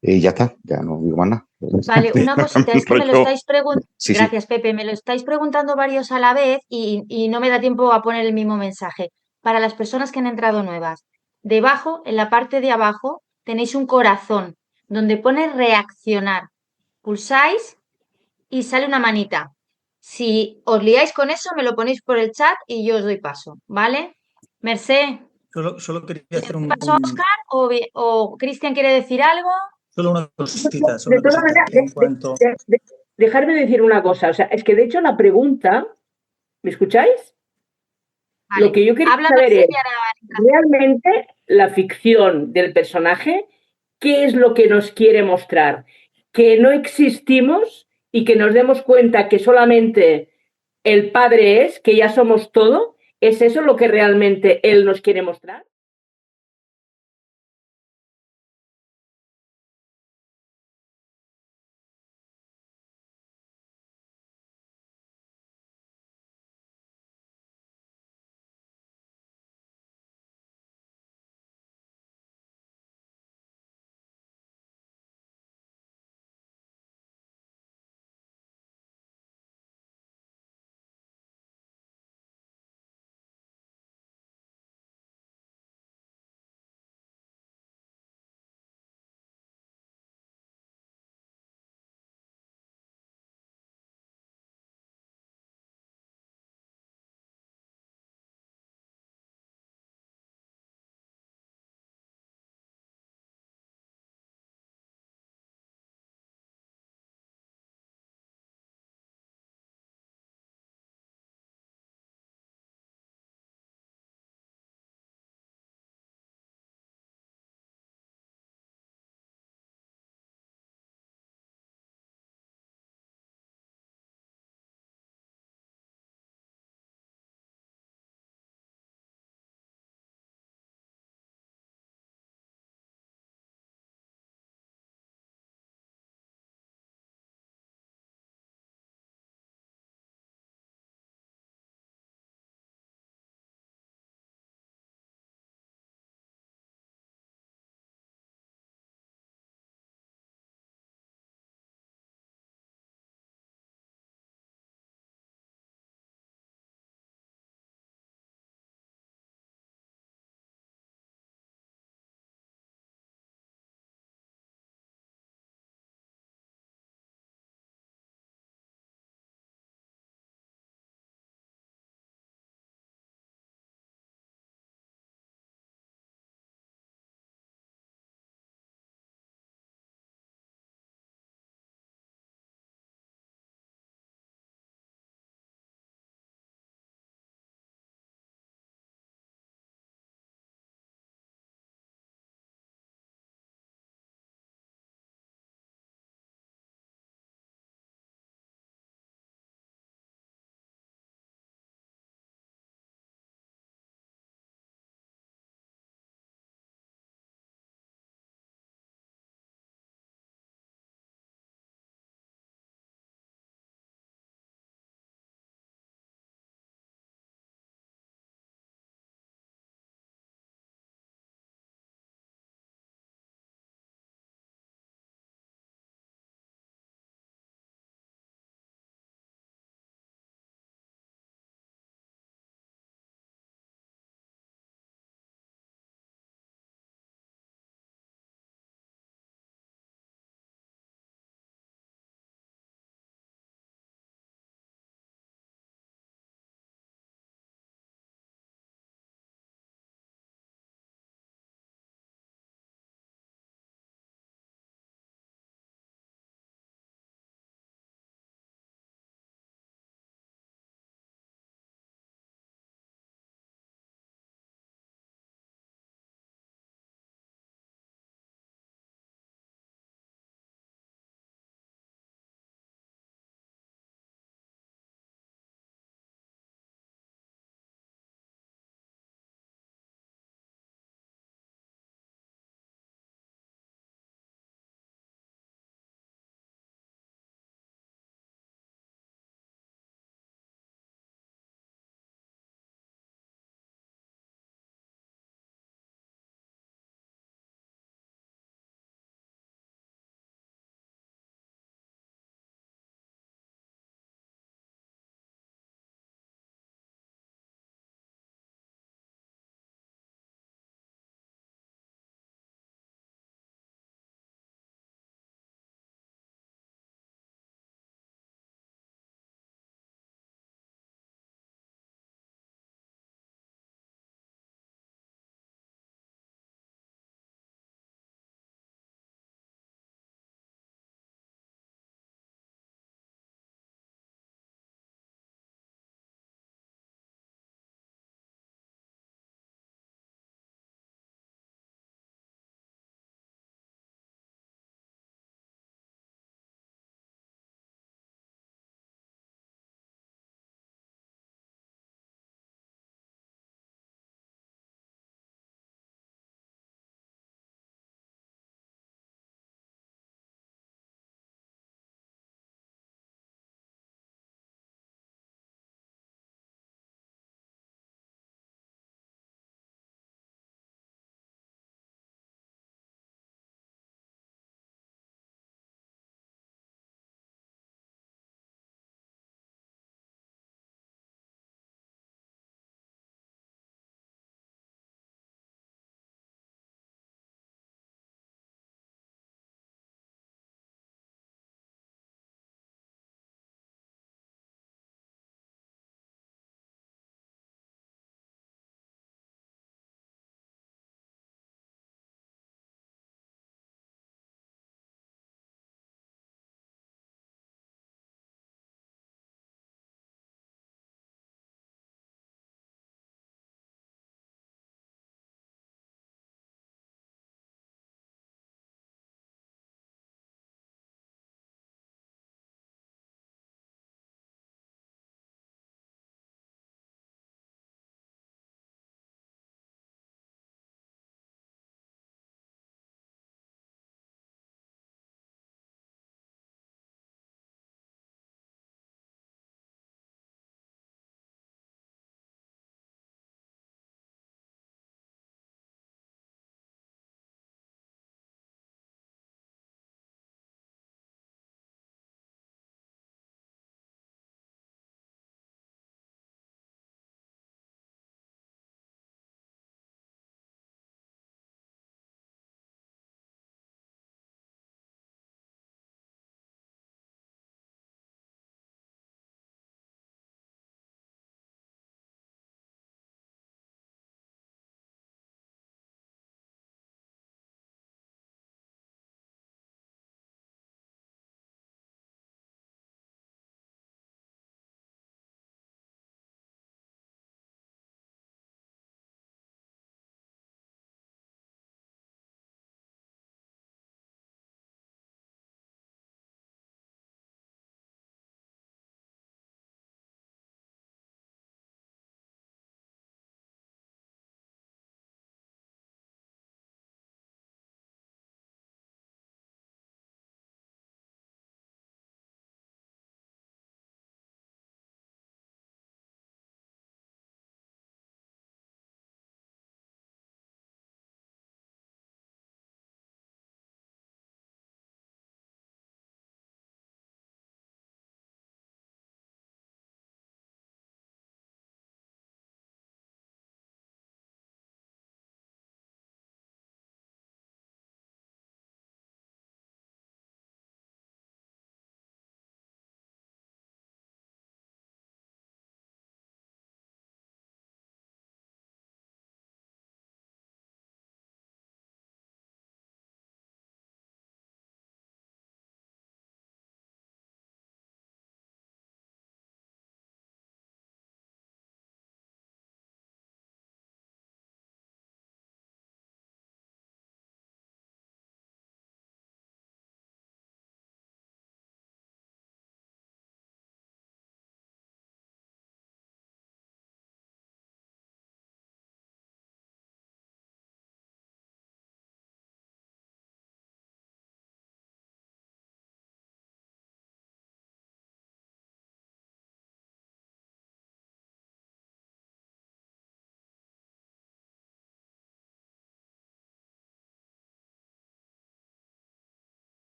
Y ya está, ya no digo más nada. Vale, una cosita, es que me lo estáis preguntando. Sí, sí. Gracias, Pepe, me lo estáis preguntando varios a la vez y no me da tiempo a poner el mismo mensaje. Para las personas que han entrado nuevas, debajo, en la parte de abajo, tenéis un corazón donde pone reaccionar. Pulsáis y sale una manita. Si os liáis con eso, me lo ponéis por el chat y yo os doy paso, ¿vale? Merced, Solo quería ¿le hacer doy paso a Oscar o Cristian quiere decir algo? solo una cosita, De todas maneras, en cuanto... dejarme decir una cosa. O sea, es que de hecho la pregunta, ¿me escucháis? Lo Vale, que yo quería habla saber Merced es, y ahora... realmente, la ficción del personaje, ¿qué es lo que nos quiere mostrar? Que no existimos y que nos demos cuenta que solamente el Padre es, que ya somos todo. ¿Es eso lo que realmente Él nos quiere mostrar?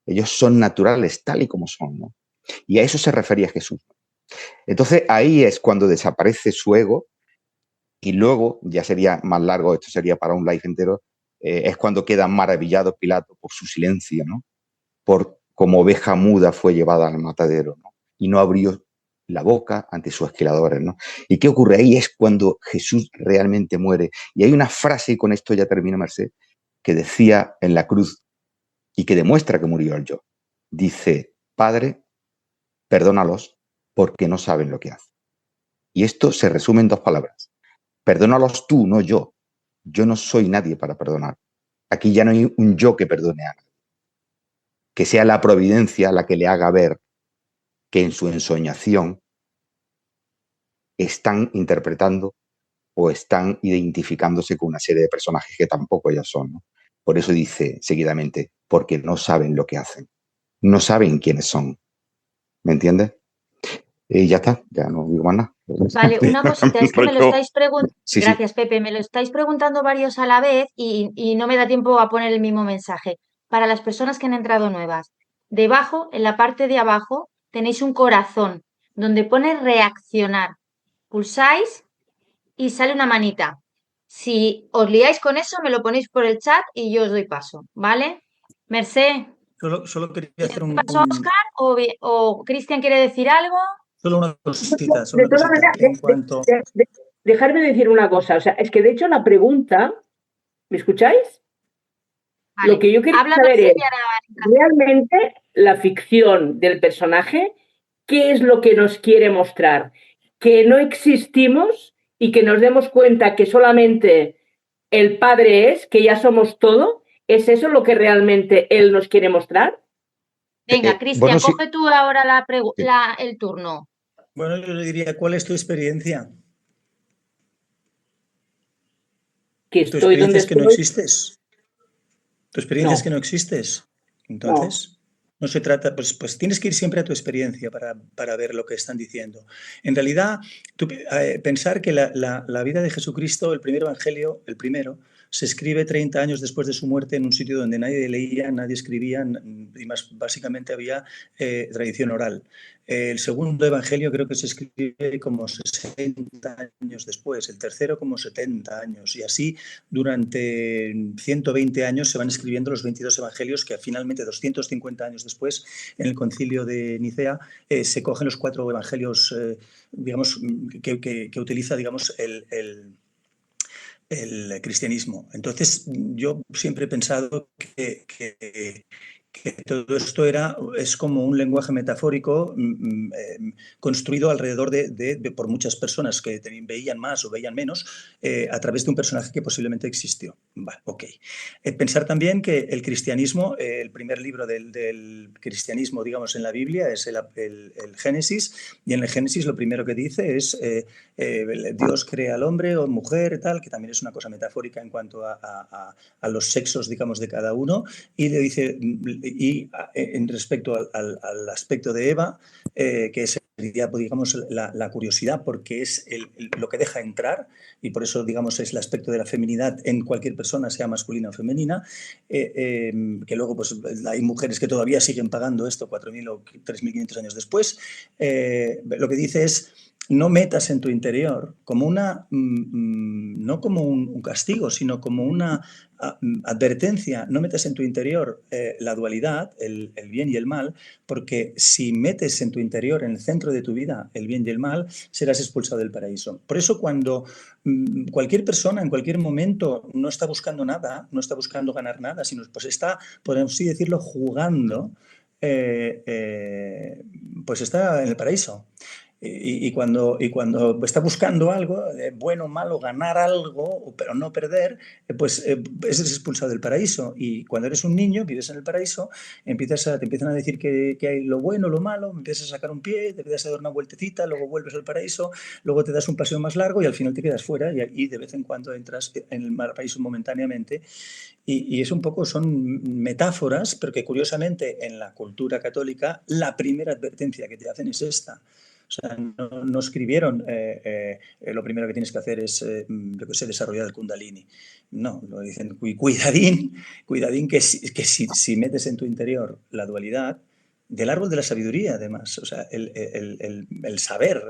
Ellos son naturales, tal y como son, ¿no? Y a eso se refería Jesús. Entonces, ahí es cuando desaparece su ego y luego, ya sería más largo, esto sería para un live entero, es cuando queda maravillado Pilato por su silencio, ¿no? Por como oveja muda fue llevada al matadero, ¿no? Y no abrió la boca ante sus esquiladores, ¿no? ¿Y qué ocurre? Ahí es cuando Jesús realmente muere. Y hay una frase, y con esto ya termino, Merced, que decía en la cruz y que demuestra que murió el yo. Dice, Padre, perdónalos porque no saben lo que hacen. Y esto se resume en dos palabras. Perdónalos tú, no yo. Yo no soy nadie para perdonar. Aquí ya no hay un yo que perdone a nadie. Que sea la providencia la que le haga ver que en su ensoñación están interpretando o están identificándose con una serie de personajes que tampoco ellos son, ¿no? Por eso dice seguidamente, porque no saben lo que hacen. No saben quiénes son. ¿Me entiendes? Y ya está, ya no digo más nada. Vale, una cosita, es que me lo estáis preguntando. Sí, sí. Gracias, Pepe, me lo estáis preguntando varios a la vez y no me da tiempo a poner el mismo mensaje. Para las personas que han entrado nuevas, debajo, en la parte de abajo, tenéis un corazón donde pone reaccionar. Pulsáis y sale una manita. Si os liáis con eso, me lo ponéis por el chat y yo os doy paso, ¿vale? Merced, Solo quería hacer ¿paso a Óscar o Cristian quiere decir algo? solo una cosita, De todas maneras, que en cuanto... dejarme decir una cosa. O sea, es que de hecho la pregunta, ¿me escucháis? Vale. Lo que yo quería Habla, saber Merced, es, y ahora... realmente, la ficción del personaje, ¿qué es lo que nos quiere mostrar? Que no existimos y que nos demos cuenta que solamente el Padre es, que ya somos todo. ¿Es eso lo que realmente Él nos quiere mostrar? Venga, Cristian, bueno, sí. coge tú ahora el turno. Bueno, yo le diría, ¿cuál es tu experiencia? Que ¿Tu estoy donde experiencia es que no estoy. existes? ¿Tu experiencia es No. que no existes? Entonces, no se trata, pues tienes que ir siempre a tu experiencia para ver lo que están diciendo. En realidad, pensar que la vida de Jesucristo, el primer evangelio, el primero, se escribe 30 años después de su muerte en un sitio donde nadie leía, nadie escribía y más básicamente había tradición oral. El segundo evangelio creo que se escribe como 60 años después, el tercero como 70 años y así durante 120 años se van escribiendo los 22 evangelios que finalmente 250 años después en el concilio de Nicea se cogen los 4 evangelios digamos que utiliza digamos el cristianismo. Entonces, yo siempre he pensado que todo esto es como un lenguaje metafórico construido alrededor por muchas personas que veían más o veían menos a través de un personaje que posiblemente existió. Vale, ok. Pensar también que el cristianismo, el primer libro del cristianismo, digamos, en la Biblia es el Génesis, y en el Génesis lo primero que dice es Dios crea al hombre o mujer, tal, que también es una cosa metafórica en cuanto a los sexos, digamos, de cada uno, y le dice, y en respecto al aspecto de Eva, que sería, digamos, la curiosidad, porque es lo que deja entrar, y por eso, digamos, es el aspecto de la feminidad en cualquier persona, sea masculina o femenina, que luego pues hay mujeres que todavía siguen pagando esto 4.000 o 3.500 años después. Lo que dice es, no metas en tu interior como no como un castigo, sino como una advertencia, no metas en tu interior la dualidad, el bien y el mal, porque si metes en tu interior, en el centro de tu vida, el bien y el mal, serás expulsado del paraíso. Por eso cuando cualquier persona en cualquier momento no está buscando nada, no está buscando ganar nada, sino pues está, podemos así decirlo, jugando, pues está en el paraíso. Y cuando está buscando algo, bueno, malo, ganar algo, pero no perder, pues es expulsado del paraíso. Y cuando eres un niño, vives en el paraíso, te empiezan a decir que hay lo bueno, lo malo, empiezas a sacar un pie, te empiezas a dar una vueltecita, luego vuelves al paraíso, luego te das un paseo más largo y al final te quedas fuera y de vez en cuando entras en el paraíso momentáneamente. Y es un poco, son metáforas, pero que curiosamente en la cultura católica la primera advertencia que te hacen es esta. O sea, no escribieron lo primero que tienes que hacer es, yo que sé, desarrollar el Kundalini. No, lo dicen, cuidadín que si metes en tu interior la dualidad, del árbol de la sabiduría, además, o sea, el saber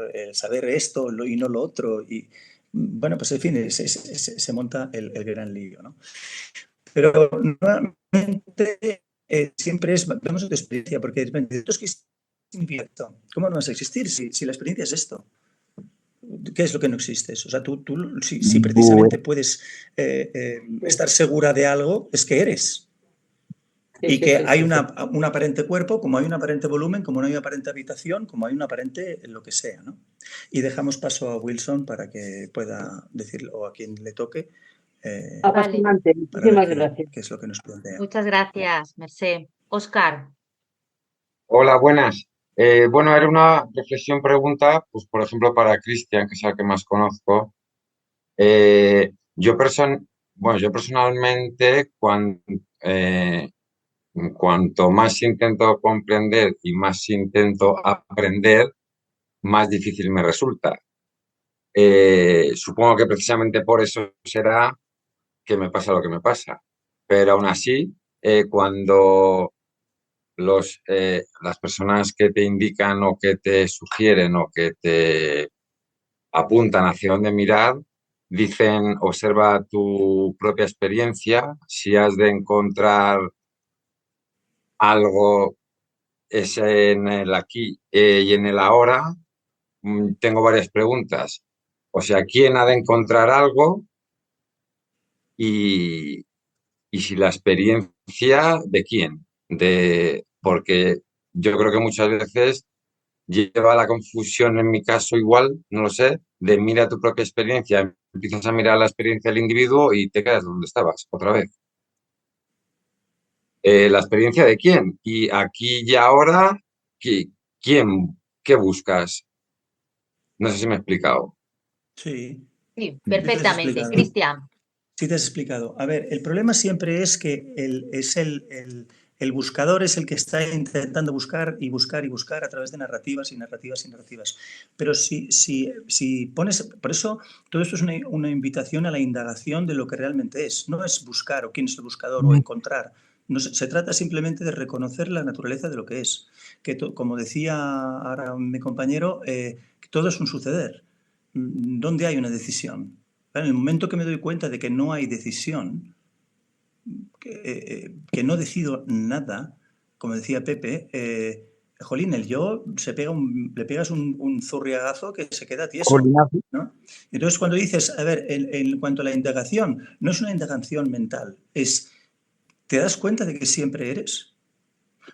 esto y no lo otro, y bueno, pues en fin, se monta el gran lío, ¿no? Pero nuevamente siempre vamos a tu experiencia, porque depende, ¿esto es invierto? ¿Cómo no vas a existir si la experiencia es esto? ¿Qué es lo que no existes? O sea, tú si precisamente puedes estar segura de algo, es que eres. Y que hay un aparente cuerpo, como hay un aparente volumen, como no hay una aparente habitación, como hay un aparente lo que sea, ¿no? Y dejamos paso a Wilson para que pueda decirlo, o a quien le toque. Apasionante, muchísimas gracias. ¿Qué es lo que nos plantea? Muchas gracias, Mercé. Óscar. Hola, buenas. Bueno, era una reflexión pregunta, pues por ejemplo para Cristian, que es el que más conozco. Yo personalmente, cuanto más intento comprender y más intento aprender, más difícil me resulta. Supongo que precisamente por eso será que me pasa lo que me pasa. Pero aún así, cuando las personas que te indican o que te sugieren o que te apuntan hacia dónde mirar, dicen, observa tu propia experiencia, si has de encontrar algo es en el aquí y en el ahora. Tengo varias preguntas. O sea, ¿quién ha de encontrar algo? Y, y si la experiencia de quién, porque yo creo que muchas veces lleva a la confusión, en mi caso igual, no lo sé, de mira tu propia experiencia, empiezas a mirar la experiencia del individuo y te quedas donde estabas otra vez. ¿La experiencia de quién? Y aquí y ahora, ¿quién? ¿Qué buscas? No sé si me he explicado. Sí. Sí, perfectamente. Sí, Cristian. sí te has explicado. A ver, el problema siempre es que el buscador es el que está intentando buscar y buscar y buscar a través de narrativas y narrativas y narrativas. Pero si pones, por eso todo esto es una invitación a la indagación de lo que realmente es. No es buscar o quién es el buscador o encontrar. No, se trata simplemente de reconocer la naturaleza de lo que es. Que como decía ahora mi compañero, que todo es un suceder. ¿Dónde hay una decisión? En el momento que me doy cuenta de que no hay decisión, que no decido nada, como decía Pepe, jolín, el yo le pegas un zurriagazo que se queda tieso, ¿no? Entonces, cuando dices, a ver, en cuanto a la indagación, no es una indagación mental, ¿te das cuenta de que siempre eres?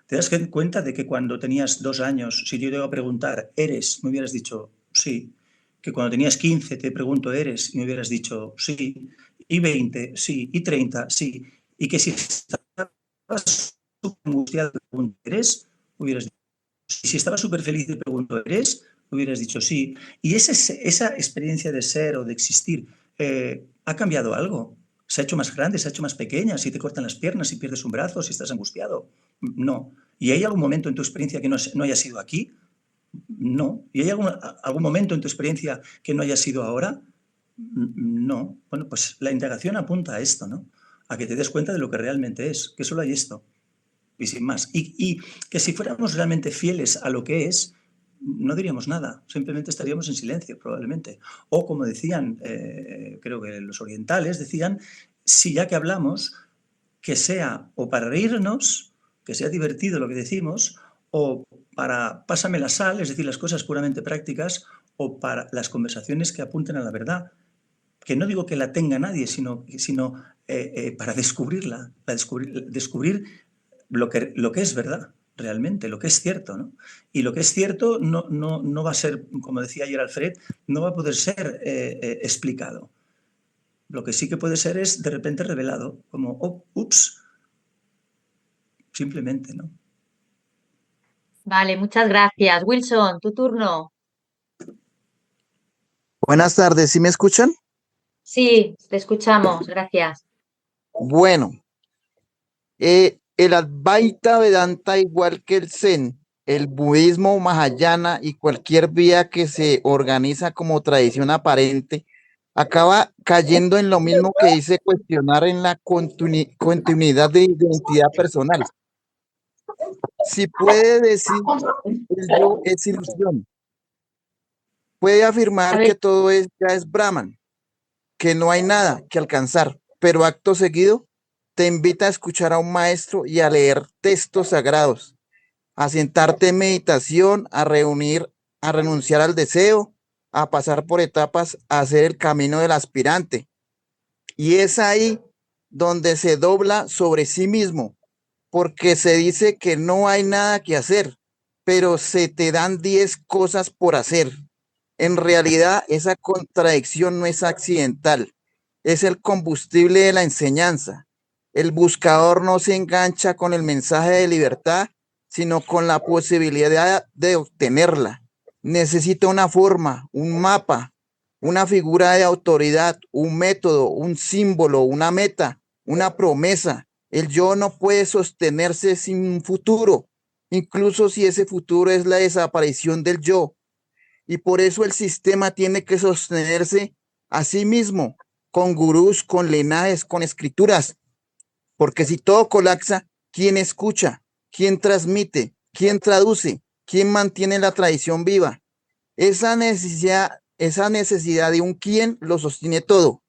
¿Te das cuenta de que cuando tenías 2 años, si yo te iba a preguntar, ¿eres? Me hubieras dicho sí. Que cuando tenías 15 te pregunto, ¿eres? Y me hubieras dicho sí. Y 20, sí. Y 30, sí. Y que si estabas súper angustiado te pregunto, ¿eres? Hubieras dicho sí. Y si estabas súper feliz te pregunto, ¿eres? Hubieras dicho sí. Y esa experiencia de ser o de existir, ¿ha cambiado algo? ¿Se ha hecho más grande? ¿Se ha hecho más pequeña? ¿Si te cortan las piernas? ¿Si pierdes un brazo? ¿Si estás angustiado? No. ¿Y hay algún momento en tu experiencia que no haya sido aquí? No. ¿Y hay algún momento en tu experiencia que no haya sido ahora? No. Bueno, pues la indagación apunta a esto, ¿no? A que te des cuenta de lo que realmente es, que solo hay esto. Y sin más. Y que si fuéramos realmente fieles a lo que es, no diríamos nada, simplemente estaríamos en silencio, probablemente. O como decían, creo que los orientales decían, si ya que hablamos, que sea o para reírnos, que sea divertido lo que decimos, o para pásame la sal, es decir, las cosas puramente prácticas, o para las conversaciones que apunten a la verdad. Que no digo que la tenga nadie, sino para descubrirla, para descubrir lo que es verdad realmente, lo que es cierto, ¿no? Y lo que es cierto no va a ser, como decía ayer Alfred, no va a poder ser explicado. Lo que sí que puede ser es de repente revelado, como, oh, ups, simplemente, ¿no? Vale, muchas gracias. Wilson, tu turno. Buenas tardes, ¿sí me escuchan? Sí, te escuchamos. Gracias. Bueno, el Advaita Vedanta, igual que el Zen, el budismo mahayana y cualquier vía que se organiza como tradición aparente, acaba cayendo en lo mismo que dice cuestionar en la continuidad de identidad personal. Si puede decir el yo es ilusión, puede A afirmar ver, que todo ya es Brahman, que no hay nada que alcanzar, pero acto seguido te invita a escuchar a un maestro y a leer textos sagrados, a sentarte en meditación, a renunciar al deseo, a pasar por etapas, a hacer el camino del aspirante. Y es ahí donde se dobla sobre sí mismo, porque se dice que no hay nada que hacer, pero se te dan 10 cosas por hacer. En realidad, esa contradicción no es accidental, es el combustible de la enseñanza. El buscador no se engancha con el mensaje de libertad, sino con la posibilidad de obtenerla. Necesita una forma, un mapa, una figura de autoridad, un método, un símbolo, una meta, una promesa. El yo no puede sostenerse sin un futuro, incluso si ese futuro es la desaparición del yo. Y por eso el sistema tiene que sostenerse a sí mismo, con gurús, con linajes, con escrituras, porque si todo colapsa, ¿quién escucha? ¿Quién transmite? ¿Quién traduce? ¿Quién mantiene la tradición viva? Esa necesidad de un quién lo sostiene todo.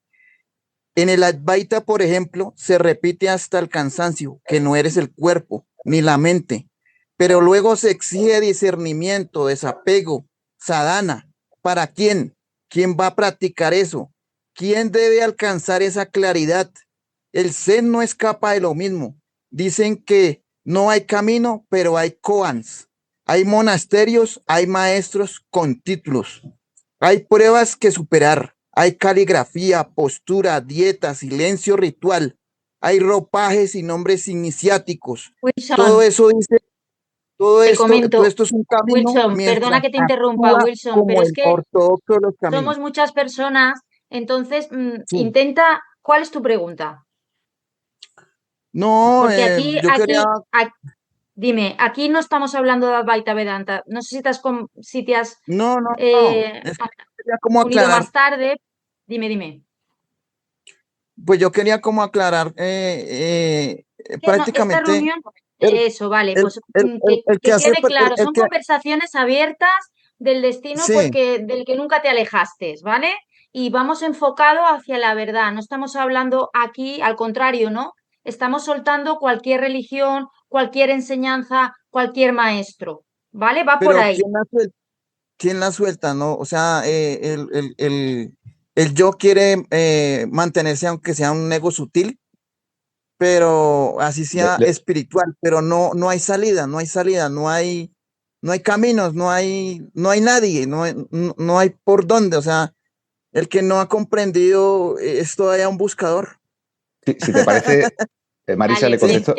En el Advaita, por ejemplo, se repite hasta el cansancio que no eres el cuerpo ni la mente, pero luego se exige discernimiento, desapego, sadhana. ¿Para quién? ¿Quién va a practicar eso? ¿Quién debe alcanzar esa claridad? El Zen no escapa de lo mismo. Dicen que no hay camino, pero hay koans. Hay monasterios, hay maestros con títulos. Hay pruebas que superar. Hay caligrafía, postura, dieta, silencio ritual. Hay ropajes y nombres iniciáticos. Todo Wilson, eso dice, te todo comento, esto es un camino Wilson, perdona mientras que te interrumpa, actúa Wilson, pero como es el que ortodoxo de los caminos. somos muchas personas, entonces Sí. intenta, ¿cuál es tu pregunta? No, Porque aquí, yo quería, dime, aquí no estamos hablando de Advaita Vedanta. No sé si te has no, eh, es que quería como unido aclarar, más tarde. Dime. pues yo quería como aclarar Que no, esta prácticamente reunión, el, eso, vale, pues el que que hace, quede claro, el son que, conversaciones abiertas del destino pues sí, del que nunca te alejaste, ¿vale? Y vamos enfocado hacia la verdad, no estamos hablando aquí, al contrario, ¿no? Estamos soltando cualquier religión, cualquier enseñanza, cualquier maestro, ¿vale? Va por pero ahí. ¿quién la suelta, no? O sea, el yo quiere mantenerse aunque sea un ego sutil, pero así Le- sea le- espiritual, pero no hay salida, no hay caminos, no hay nadie, no hay por dónde, o sea, el que no ha comprendido es todavía un buscador. si te parece, Marisa, Vale, le Sí, contesto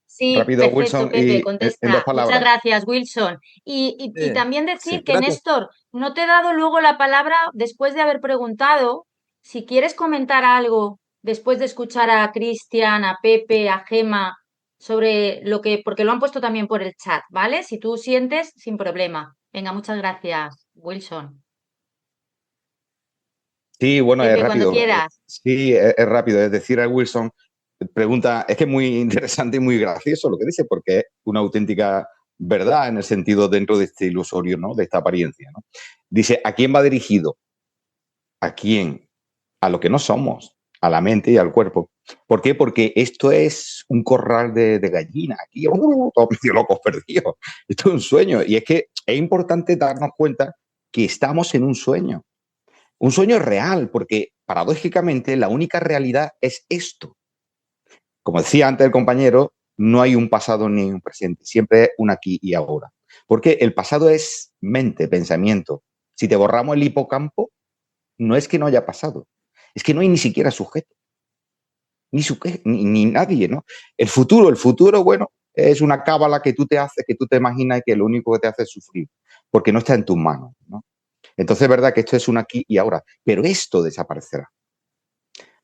sí, rápido a perfecto, Wilson Pepe, y en dos contesta. Muchas palabras. gracias, Wilson. Y sí, también Sí. decir que, gracias. Néstor, no te he dado luego la palabra después de haber preguntado. Si quieres comentar algo después de escuchar a Cristian, a Pepe, a Gema, sobre lo que, porque lo han puesto también por el chat, ¿vale? Si tú sientes, sin problema. Venga, muchas gracias, Wilson. Sí, bueno, es Pepe, cuando rápido. quieras. Sí, es rápido. Es decir, a Wilson pregunta, es que es muy interesante y muy gracioso lo que dice, porque es una auténtica verdad en el sentido dentro de este ilusorio, ¿no? De esta apariencia, ¿no? Dice, ¿a quién va dirigido? ¿A quién? A lo que no somos, a la mente y al cuerpo. ¿Por qué? Porque esto es un corral de gallinas. Aquí, todos medio locos perdidos. Esto es un sueño. Y es que es importante darnos cuenta que estamos en un sueño. Un sueño real, porque paradójicamente la única realidad es esto. Como decía antes el compañero, no hay un pasado ni un presente, siempre es un aquí y ahora. Porque el pasado es mente, pensamiento. Si te borramos el hipocampo, no es que no haya pasado, es que no hay ni siquiera sujeto, ni nadie, ¿no? El futuro, bueno, es una cábala que tú te haces, que tú te imaginas y que lo único que te hace es sufrir, porque no está en tus manos, ¿no? Entonces es verdad que esto es un aquí y ahora, pero esto desaparecerá.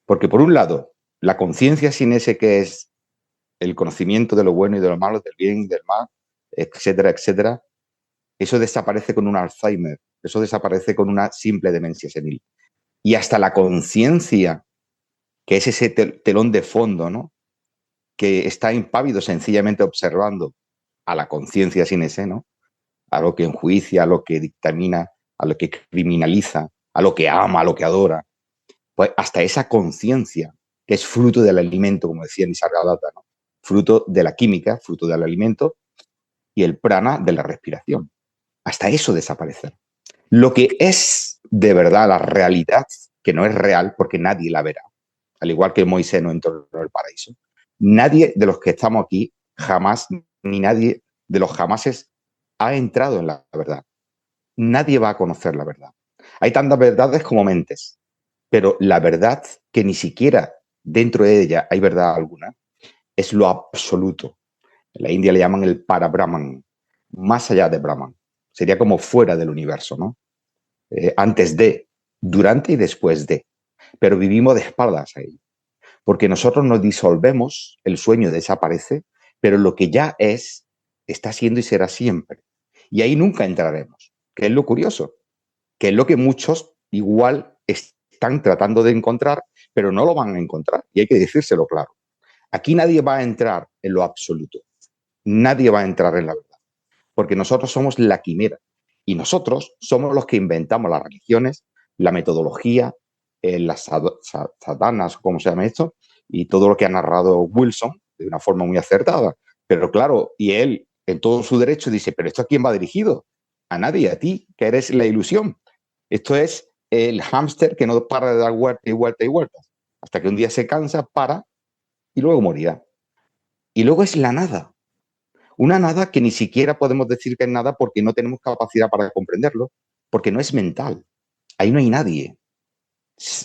Porque por un lado, la conciencia sin ese que es el conocimiento de lo bueno y de lo malo, del bien y del mal, etcétera, etcétera, eso desaparece con un Alzheimer, eso desaparece con una simple demencia senil. Y hasta la conciencia, que es ese telón de fondo, ¿no? Que está impávido sencillamente observando a la conciencia sin ese, ¿no? A lo que enjuicia, a lo que dictamina, a lo que criminaliza, a lo que ama, a lo que adora. Pues hasta esa conciencia, que es fruto del alimento, como decía Nisargadatta, ¿no? Fruto de la química, fruto del alimento, y el prana de la respiración. Hasta eso desaparecer. Lo que es de verdad la realidad, que no es real porque nadie la verá, al igual que Moisés no entró en el paraíso. Nadie de los que estamos aquí jamás, ni nadie de los jamases ha entrado en la verdad. Nadie va a conocer la verdad. Hay tantas verdades como mentes, pero la verdad, que ni siquiera dentro de ella hay verdad alguna, es lo absoluto. En la India le llaman el Parabrahman, más allá de Brahman. Sería como fuera del universo, ¿no? Antes de, durante y después de. Pero vivimos de espaldas a ello. Porque nosotros nos disolvemos, el sueño desaparece, pero lo que ya es, está siendo y será siempre. Y ahí nunca entraremos, que es lo curioso, que es lo que muchos igual están tratando de encontrar, pero no lo van a encontrar. Y hay que decírselo claro. Aquí nadie va a entrar en lo absoluto. Nadie va a entrar en la verdad. Porque nosotros somos la quimera. Y nosotros somos los que inventamos las religiones, la metodología, las sadanas, ¿cómo se llama esto? Y todo lo que ha narrado Wilson de una forma muy acertada. Pero claro, y él, en todo su derecho, dice, ¿pero esto a quién va dirigido? A nadie, a ti, que eres la ilusión. Esto es el hámster que no para de dar vueltas y vueltas y vueltas. Hasta que un día se cansa, para y luego morirá. Y luego es la nada. Una nada que ni siquiera podemos decir que es nada porque no tenemos capacidad para comprenderlo, porque no es mental. Ahí no hay nadie.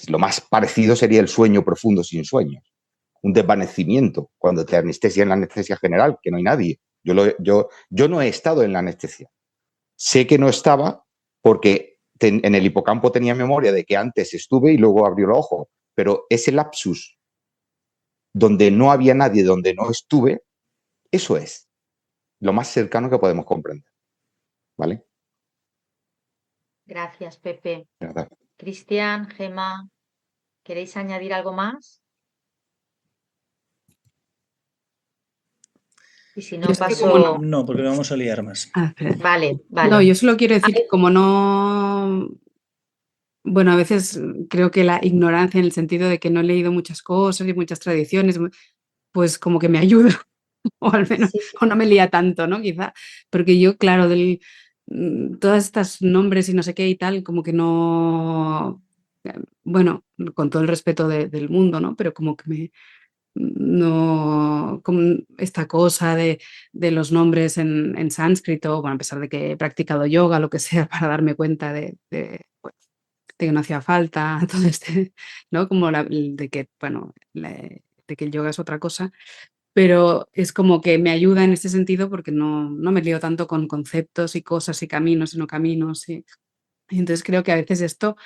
Lo más parecido sería el sueño profundo sin sueños. Un desvanecimiento, cuando te anestesia en la anestesia general, que no hay nadie. Yo no he estado en la anestesia. Sé que no estaba porque en el hipocampo tenía memoria de que antes estuve y luego abrió los ojos. Pero ese lapsus donde no había nadie, donde no estuve, eso es lo más cercano que podemos comprender. ¿Vale? Gracias, Pepe. ¿Verdad? Cristian, Gemma, ¿queréis añadir algo más? Y si no, Yo es que paso... No, porque lo vamos a liar más. Ah, espera. Vale, No, vale. yo solo quiero decir que como no, bueno, a veces creo que la ignorancia en el sentido de que no he leído muchas cosas y muchas tradiciones, pues como que me ayuda, o al menos, Sí, o no me lía tanto, ¿no? Quizá, porque yo, claro, todas estas nombres y no sé qué y tal, como que no, bueno, con todo el respeto del mundo, ¿no? Pero como que no, como esta cosa de los nombres en sánscrito, bueno, a pesar de que he practicado yoga, lo que sea, para darme cuenta pues, de que no hacía falta, todo ¿no? Como de que, bueno, de que el yoga es otra cosa, pero es como que me ayuda en este sentido porque no me lío tanto con conceptos y cosas y caminos y no caminos. Y entonces creo que a veces esto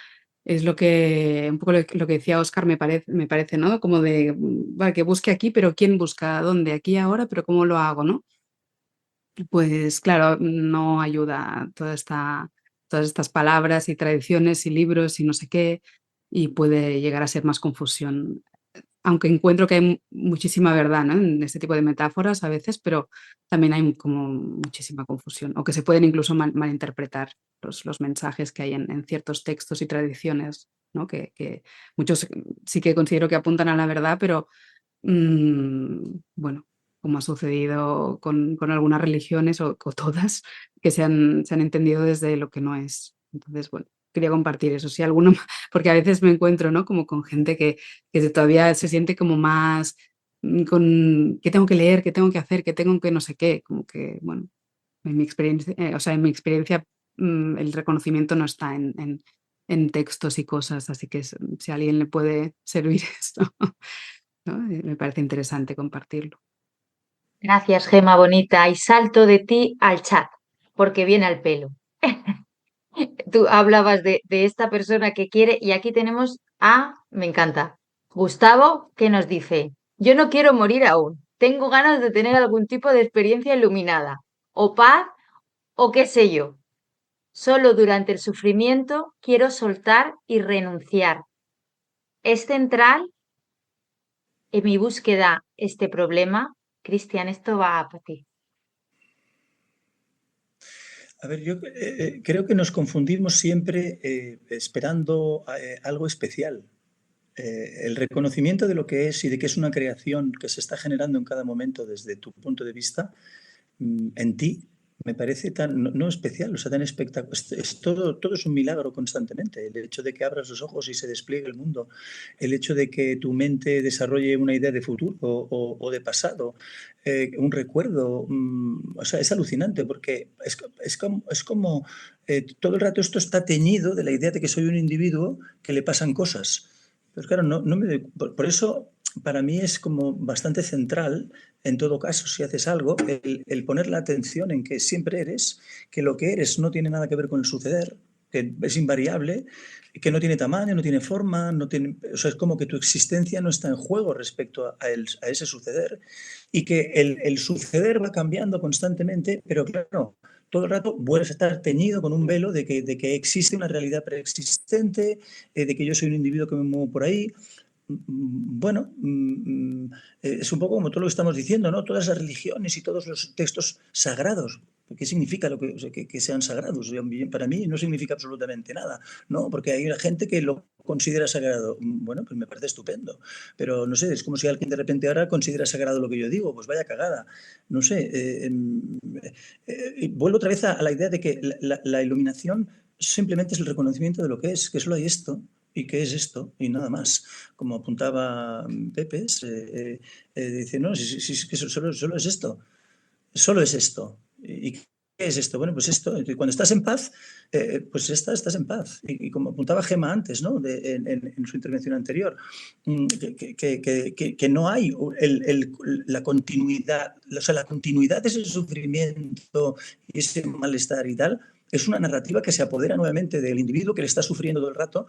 es un poco lo que decía Óscar, me parece, ¿no? Como de, vale, que busque aquí, pero ¿quién busca dónde? Aquí ahora, pero ¿cómo lo hago, no? Pues claro, no ayuda todas estas palabras y tradiciones y libros y no sé qué, y puede llegar a ser más confusión. Aunque encuentro que hay muchísima verdad, ¿no? En este tipo de metáforas a veces, pero también hay como muchísima confusión, o que se pueden incluso malinterpretar los mensajes que hay en ciertos textos y tradiciones, ¿no? Que muchos sí que considero que apuntan a la verdad, pero bueno, como ha sucedido con algunas religiones o todas, que se han entendido desde lo que no es. Entonces, bueno, quería compartir eso. Si alguno, porque a veces me encuentro, ¿no? Como con gente que todavía se siente como más con qué tengo que leer, qué tengo que hacer, qué tengo que no sé qué, como que, bueno, en mi experiencia, o sea, en mi experiencia, el reconocimiento no está en textos y cosas, así que si a alguien le puede servir esto, ¿no? Me parece interesante compartirlo. Gracias, Gema bonita. Y salto de ti al chat, porque viene al pelo. Tú hablabas de esta persona que quiere y aquí tenemos me encanta, Gustavo, que nos dice, yo no quiero morir aún, tengo ganas de tener algún tipo de experiencia iluminada. o paz o qué sé yo. Solo durante el sufrimiento quiero soltar y renunciar. Es central en mi búsqueda este problema. Cristian, esto va para ti. A ver, yo creo que nos confundimos siempre esperando algo especial. El reconocimiento de lo que es y de que es una creación que se está generando en cada momento desde tu punto de vista, en ti, me parece tan, no especial, o sea, tan espectacular. Todo es un milagro constantemente. El hecho de que abras los ojos y se despliegue el mundo, el hecho de que tu mente desarrolle una idea de futuro o de pasado, un recuerdo, o sea, es alucinante porque es como todo el rato esto está teñido de la idea de que soy un individuo que le pasan cosas. Pero claro, por eso para mí es como bastante central, en todo caso, si haces algo, el poner la atención en que siempre eres, que lo que eres no tiene nada que ver con el suceder, que es invariable, que no tiene tamaño, no tiene forma, o sea, es como que tu existencia no está en juego respecto a ese suceder y que el suceder va cambiando constantemente, pero claro, todo el rato vuelves a estar teñido con un velo de que existe una realidad preexistente, de que yo soy un individuo que me muevo por ahí. Bueno, es un poco como todo lo que estamos diciendo, ¿no? Todas las religiones y todos los textos sagrados. ¿Qué significa que sean sagrados? Para mí no significa absolutamente nada, ¿no? Porque hay gente que lo considera sagrado. Bueno, pues me parece estupendo. Pero no sé, es como si alguien de repente ahora considera sagrado lo que yo digo. Pues vaya cagada. No sé. Vuelvo otra vez a la idea de que la iluminación simplemente es el reconocimiento de lo que solo hay esto. ¿Y qué es esto? Y nada más. Como apuntaba Pepe, dice, no, si que solo es esto. Solo es esto. ¿Y qué es esto? Bueno, pues esto. Cuando estás en paz, pues estás en paz. Y como apuntaba Gemma antes, ¿no? En su intervención anterior, que no hay la continuidad, o sea, la continuidad de ese sufrimiento y ese malestar y tal, es una narrativa que se apodera nuevamente del individuo que le está sufriendo todo el rato,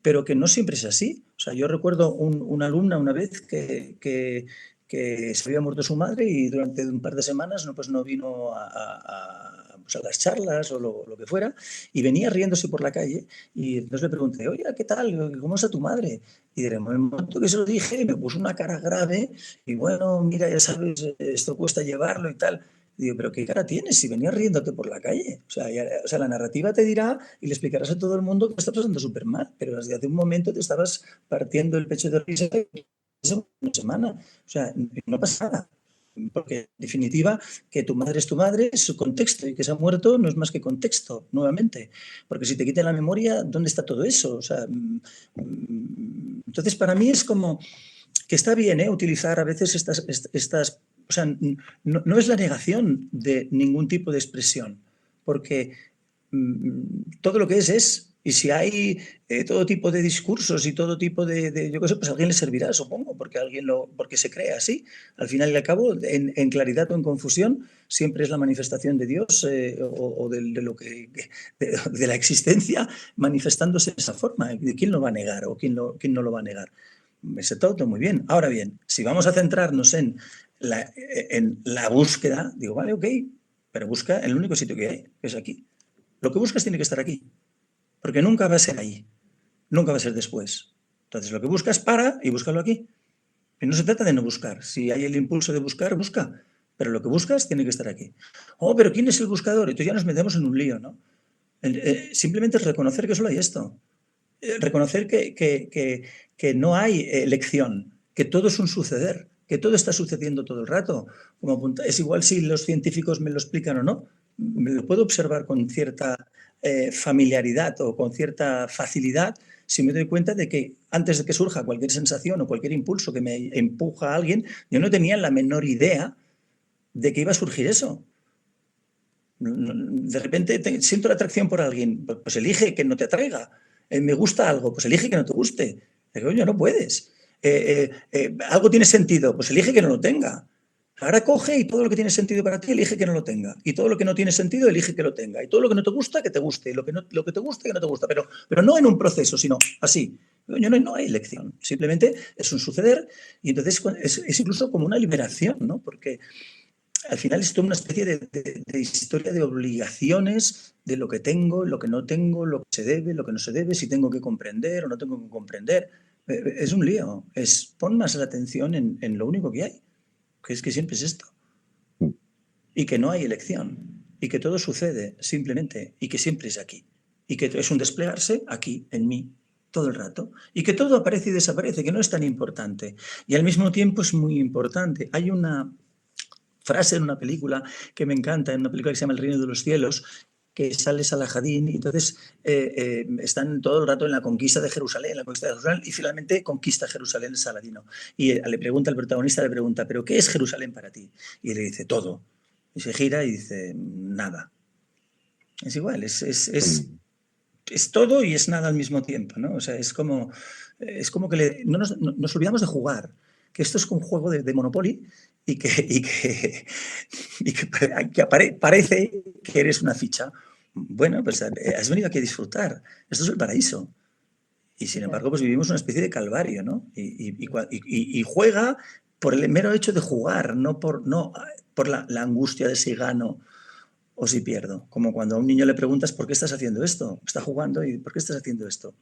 pero que no siempre es así. O sea, yo recuerdo una alumna una vez que se había muerto su madre y durante un par de semanas no vino a las charlas o lo que fuera, y venía riéndose por la calle, y entonces le pregunté, oye, ¿qué tal? ¿Cómo está tu madre? Y de momento que se lo dije, me puso una cara grave, y bueno, mira, ya sabes, esto cuesta llevarlo y tal. Digo, pero ¿qué cara tienes si venías riéndote por la calle? O sea, la narrativa te dirá y le explicarás a todo el mundo que te está pasando súper mal, pero desde hace un momento te estabas partiendo el pecho de risa una semana. O sea, no pasa nada. Porque, en definitiva, que tu madre es tu madre, es su contexto, y que se ha muerto no es más que contexto, nuevamente. Porque si te quitan la memoria, ¿dónde está todo eso? O sea, entonces, para mí es como que está bien utilizar a veces estas o sea, no es la negación de ningún tipo de expresión, porque todo lo que es. Y si hay todo tipo de discursos y todo tipo de yo qué sé, pues a alguien le servirá, supongo, porque se cree así. Al final y al cabo, en claridad o en confusión, siempre es la manifestación de Dios o de la existencia manifestándose de esa forma. ¿Quién lo va a negar o quién no lo va a negar? Está todo muy bien. Ahora bien, si vamos a centrarnos en la búsqueda, digo, vale, ok, pero busca en el único sitio que hay, que es aquí. Lo que buscas tiene que estar aquí, porque nunca va a ser ahí, nunca va a ser después. Entonces, lo que buscas, para y búscalo aquí. Y no se trata de no buscar. Si hay el impulso de buscar, busca. Pero lo que buscas tiene que estar aquí. Oh, pero ¿quién es el buscador? Entonces ya nos metemos en un lío, ¿no? Simplemente es reconocer que solo hay esto. Reconocer que no hay elección, que todo es un suceder, que todo está sucediendo todo el rato. Es igual si los científicos me lo explican o no. Me lo puedo observar con cierta familiaridad o con cierta facilidad si me doy cuenta de que antes de que surja cualquier sensación o cualquier impulso que me empuja a alguien, yo no tenía la menor idea de que iba a surgir eso. De repente siento la atracción por alguien, pues elige que no te atraiga. Me gusta algo, pues elige que no te guste. Coño, no puedes. Algo tiene sentido, pues elige que no lo tenga. Ahora coge y todo lo que tiene sentido para ti, elige que no lo tenga. Y todo lo que no tiene sentido, elige que lo tenga. Y todo lo que no te gusta, que te guste. Y lo que te gusta, que no te gusta. Pero no en un proceso, sino así. No hay elección. Simplemente es un suceder. Y entonces es incluso como una liberación, ¿no? Porque al final es toda una especie de historia de obligaciones, de lo que tengo, lo que no tengo, lo que se debe, lo que no se debe, si tengo que comprender o no tengo que comprender. Es un lío. Pon más la atención en lo único que hay, que es que siempre es esto. Y que no hay elección. Y que todo sucede simplemente. Y que siempre es aquí. Y que es un desplegarse aquí, en mí, todo el rato. Y que todo aparece y desaparece, que no es tan importante. Y al mismo tiempo es muy importante. Hay una frase en una película que me encanta, en una película que se llama El Reino de los Cielos, que sale Salahadín y entonces están todo el rato en la conquista de Jerusalén, y finalmente conquista Jerusalén el Saladino. Y le pregunta al protagonista, le pregunta, ¿pero qué es Jerusalén para ti? Y le dice, todo. Y se gira y dice, nada. Es igual, es todo y es nada al mismo tiempo, ¿no? O sea, es como que nos olvidamos de jugar, que esto es un juego de Monopoly y que parece que eres una ficha. Bueno, pues has venido aquí a disfrutar. Esto es el paraíso. Y sin embargo, pues vivimos una especie de calvario, ¿no? Y juega por el mero hecho de jugar, no por la angustia de si gano o si pierdo. Como cuando a un niño le preguntas, ¿por qué estás haciendo esto? Está jugando y ¿por qué estás haciendo esto?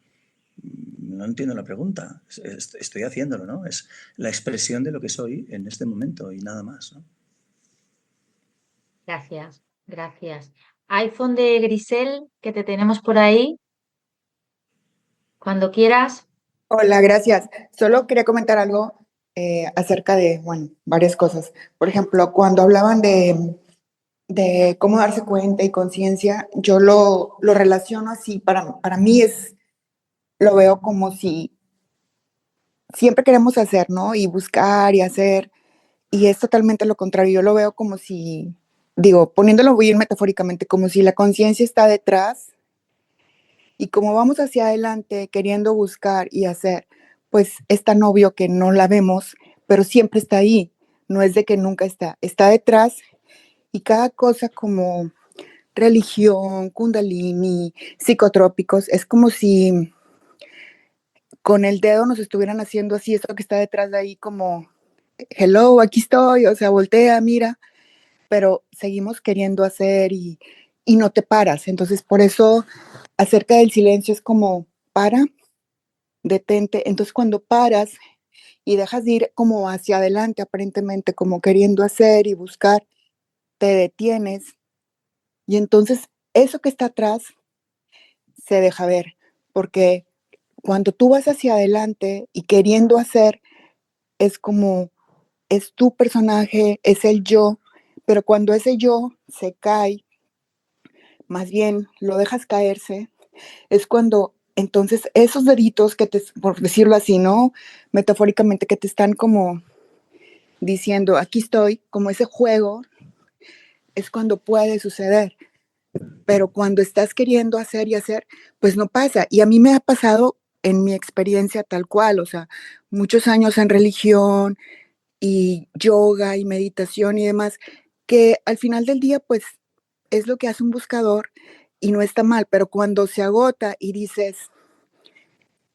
No entiendo la pregunta. Estoy haciéndolo, ¿no? Es la expresión de lo que soy en este momento y nada más, ¿no? Gracias, gracias. iPhone de Grisel, que te tenemos por ahí. Cuando quieras. Hola, gracias. Solo quería comentar algo acerca de, bueno, varias cosas. Por ejemplo, cuando hablaban de cómo darse cuenta y conciencia, yo lo relaciono así. Para mí lo veo como si siempre queremos hacer, ¿no? Y buscar y hacer, y es totalmente lo contrario. Yo lo veo como si, digo, poniéndolo bien metafóricamente, como si la conciencia está detrás y como vamos hacia adelante queriendo buscar y hacer, pues es tan obvio que no la vemos, pero siempre está ahí. No es de que nunca está detrás, y cada cosa como religión, kundalini, psicotrópicos, es como si con el dedo nos estuvieran haciendo así, eso que está detrás de ahí como, hello, aquí estoy, o sea, voltea, mira, pero seguimos queriendo hacer y no te paras. Entonces, por eso, acerca del silencio es como, para, detente. Entonces, cuando paras y dejas de ir como hacia adelante, aparentemente, como queriendo hacer y buscar, te detienes y entonces eso que está atrás se deja ver, porque cuando tú vas hacia adelante y queriendo hacer, es como, es tu personaje, es el yo, pero cuando ese yo se cae, más bien lo dejas caerse, es cuando entonces esos deditos que por decirlo así, ¿no? Metafóricamente, que te están como diciendo, aquí estoy, como ese juego, es cuando puede suceder. Pero cuando estás queriendo hacer y hacer, pues no pasa. Y a mí me ha pasado en mi experiencia tal cual, o sea, muchos años en religión y yoga y meditación y demás, que al final del día, pues es lo que hace un buscador y no está mal, pero cuando se agota y dices,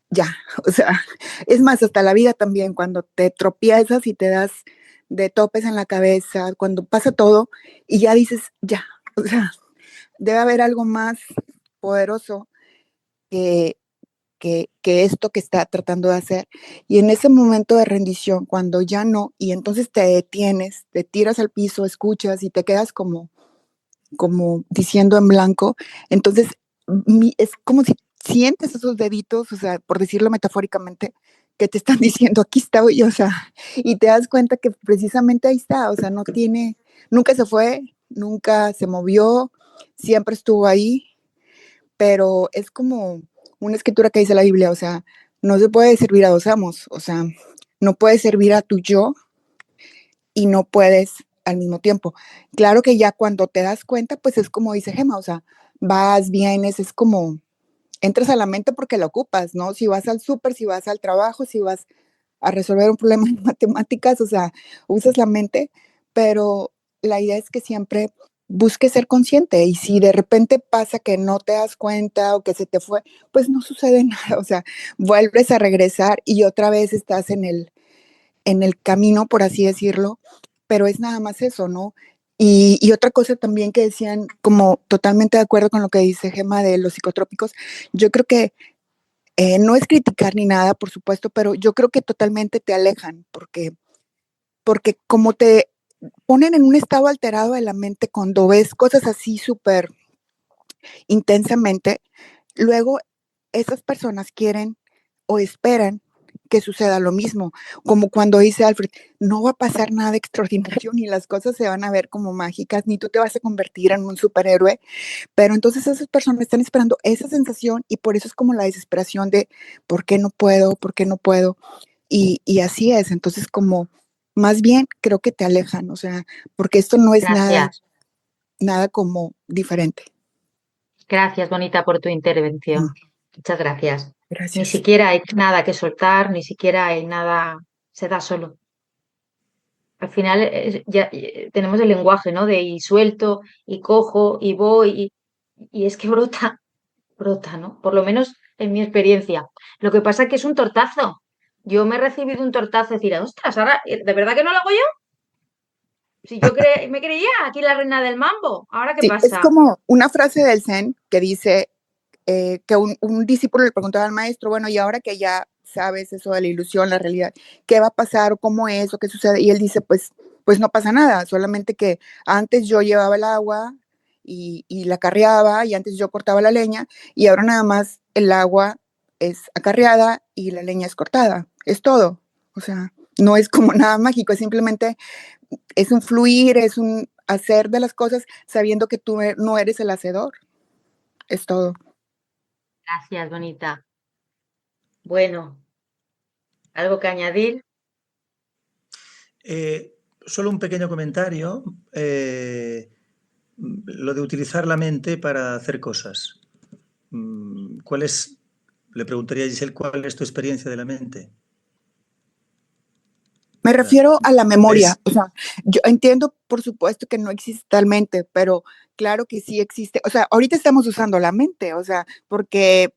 ya, o sea, es más, hasta la vida también, cuando te tropiezas y te das de topes en la cabeza, cuando pasa todo y ya dices, ya, o sea, debe haber algo más poderoso que esto que está tratando de hacer. Y en ese momento de rendición, cuando ya no, y entonces te detienes, te tiras al piso, escuchas y te quedas como diciendo en blanco, entonces es como si sientes esos deditos, o sea, por decirlo metafóricamente, que te están diciendo, aquí estoy, o sea, y te das cuenta que precisamente ahí está, o sea, nunca se fue, nunca se movió, siempre estuvo ahí, pero es como una escritura que dice la Biblia, o sea, no se puede servir a dos amos, o sea, no puedes servir a tu yo y no puedes al mismo tiempo. Claro que ya cuando te das cuenta, pues es como dice Gema, o sea, vas, vienes, es como, entras a la mente porque la ocupas, ¿no? Si vas al súper, si vas al trabajo, si vas a resolver un problema en matemáticas, o sea, usas la mente, pero la idea es que siempre busques ser consciente y si de repente pasa que no te das cuenta o que se te fue, pues no sucede nada, o sea, vuelves a regresar y otra vez estás en el camino, por así decirlo, pero es nada más eso, ¿no? Y otra cosa también que decían, como totalmente de acuerdo con lo que dice Gemma de los psicotrópicos, yo creo que no es criticar ni nada, por supuesto, pero yo creo que totalmente te alejan, porque como te ponen en un estado alterado de la mente cuando ves cosas así súper intensamente, luego esas personas quieren o esperan que suceda lo mismo, como cuando dice Alfred, no va a pasar nada extraordinario, ni las cosas se van a ver como mágicas, ni tú te vas a convertir en un superhéroe, pero entonces esas personas están esperando esa sensación y por eso es como la desesperación de ¿por qué no puedo? ¿Por qué no puedo? Y así es, entonces como más bien creo que te alejan, o sea, porque esto no es Gracias. nada como diferente. Gracias, Bonita, por tu intervención. Muchas gracias. Ni Gracias. siquiera hay nada que soltar, ni siquiera hay nada, se da solo. Al final ya tenemos el lenguaje, ¿no? De y suelto, y cojo, y voy, y es que brota, ¿no? Por lo menos en mi experiencia. Lo que pasa es que es un tortazo. Yo me he recibido un tortazo, decir, ostras, ahora, ¿de verdad que no lo hago yo? Si yo me creía aquí la reina del mambo, ¿ahora qué Sí, es pasa? como una frase del Zen que dice que un discípulo le preguntaba al maestro, bueno, y ahora que ya sabes eso de la ilusión, la realidad, ¿qué va a pasar o cómo es o qué sucede? Y él dice, pues no pasa nada, solamente que antes yo llevaba el agua y la acarreaba y antes yo cortaba la leña y ahora nada más el agua es acarreada y la leña es cortada, es todo. O sea, no es como nada mágico, es simplemente, es un fluir, es un hacer de las cosas sabiendo que tú no eres el hacedor, es todo. Gracias, Bonita. Bueno, ¿algo que añadir? Solo un pequeño comentario. Lo de utilizar la mente para hacer cosas. ¿Cuál es, le preguntaría a Giselle, cuál es tu experiencia de la mente? Me refiero a la memoria, ¿Ves? o sea, yo entiendo, por supuesto, que no existe tal mente, pero claro que sí existe. O sea, ahorita estamos usando la mente, o sea, porque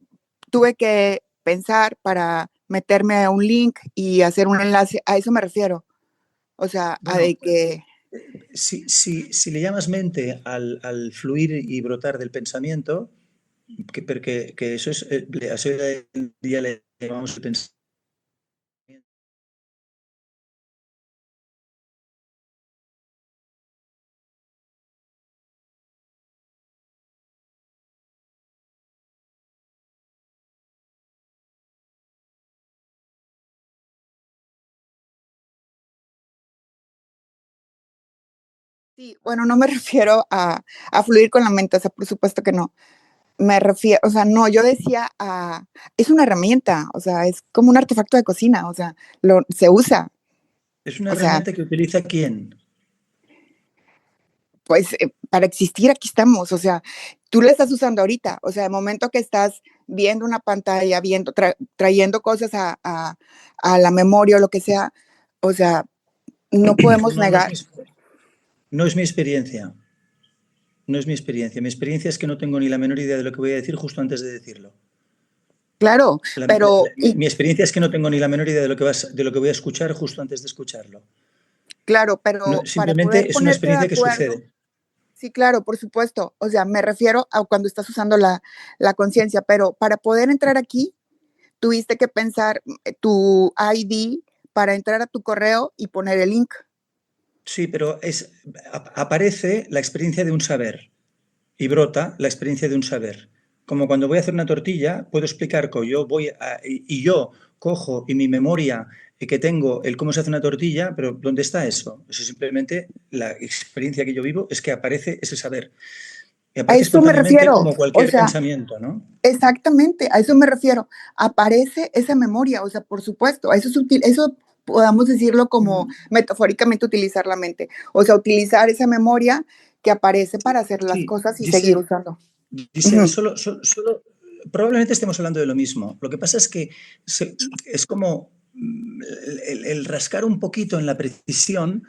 tuve que pensar para meterme a un link y hacer un enlace, a eso me refiero. O sea, a de Bueno, que, si le llamas mente al fluir y brotar del pensamiento, que eso es, a eso hoy en día le llamamos el pensamiento. sí, bueno, no me refiero a fluir con la mente, o sea, por supuesto que no. Me refiero, o sea, no, yo decía, es una herramienta, o sea, es como un artefacto de cocina, o sea, se usa, ¿Es una o sea, herramienta que utiliza quién? pues para existir aquí estamos, o sea, tú la estás usando ahorita, o sea, el momento que estás viendo una pantalla, trayendo cosas a la memoria o lo que sea, o sea, no podemos No, negar. no es mi experiencia. No es mi experiencia. Mi experiencia es que no tengo ni la menor idea de lo que voy a decir justo antes de decirlo. Claro, pero, Mi experiencia es que no tengo ni la menor idea de lo que voy a escuchar justo antes de escucharlo. claro, No, pero para poder simplemente es una ponerte de experiencia que acuerdo, sucede. sí, claro, por supuesto, o sea, me refiero a cuando estás usando la conciencia, pero para poder entrar aquí, tuviste que pensar tu ID para entrar a tu correo y poner el link. Sí, pero aparece la experiencia de un saber y brota la experiencia de un saber. Como cuando voy a hacer una tortilla, puedo explicar que yo cojo en mi memoria que tengo el cómo se hace una tortilla, pero ¿dónde está eso? Eso simplemente la experiencia que yo vivo es que aparece ese saber. Y A aparece eso me espontáneamente refiero, como o cualquier sea, pensamiento, ¿no? exactamente, a eso me refiero. Aparece esa memoria, o sea, por supuesto, eso es eso podamos decirlo como metafóricamente utilizar la mente, o sea, utilizar esa memoria que aparece para hacer las Sí, cosas y seguir usando. Giselle, probablemente estemos hablando de lo mismo. Lo que pasa es que es como el rascar un poquito en la precisión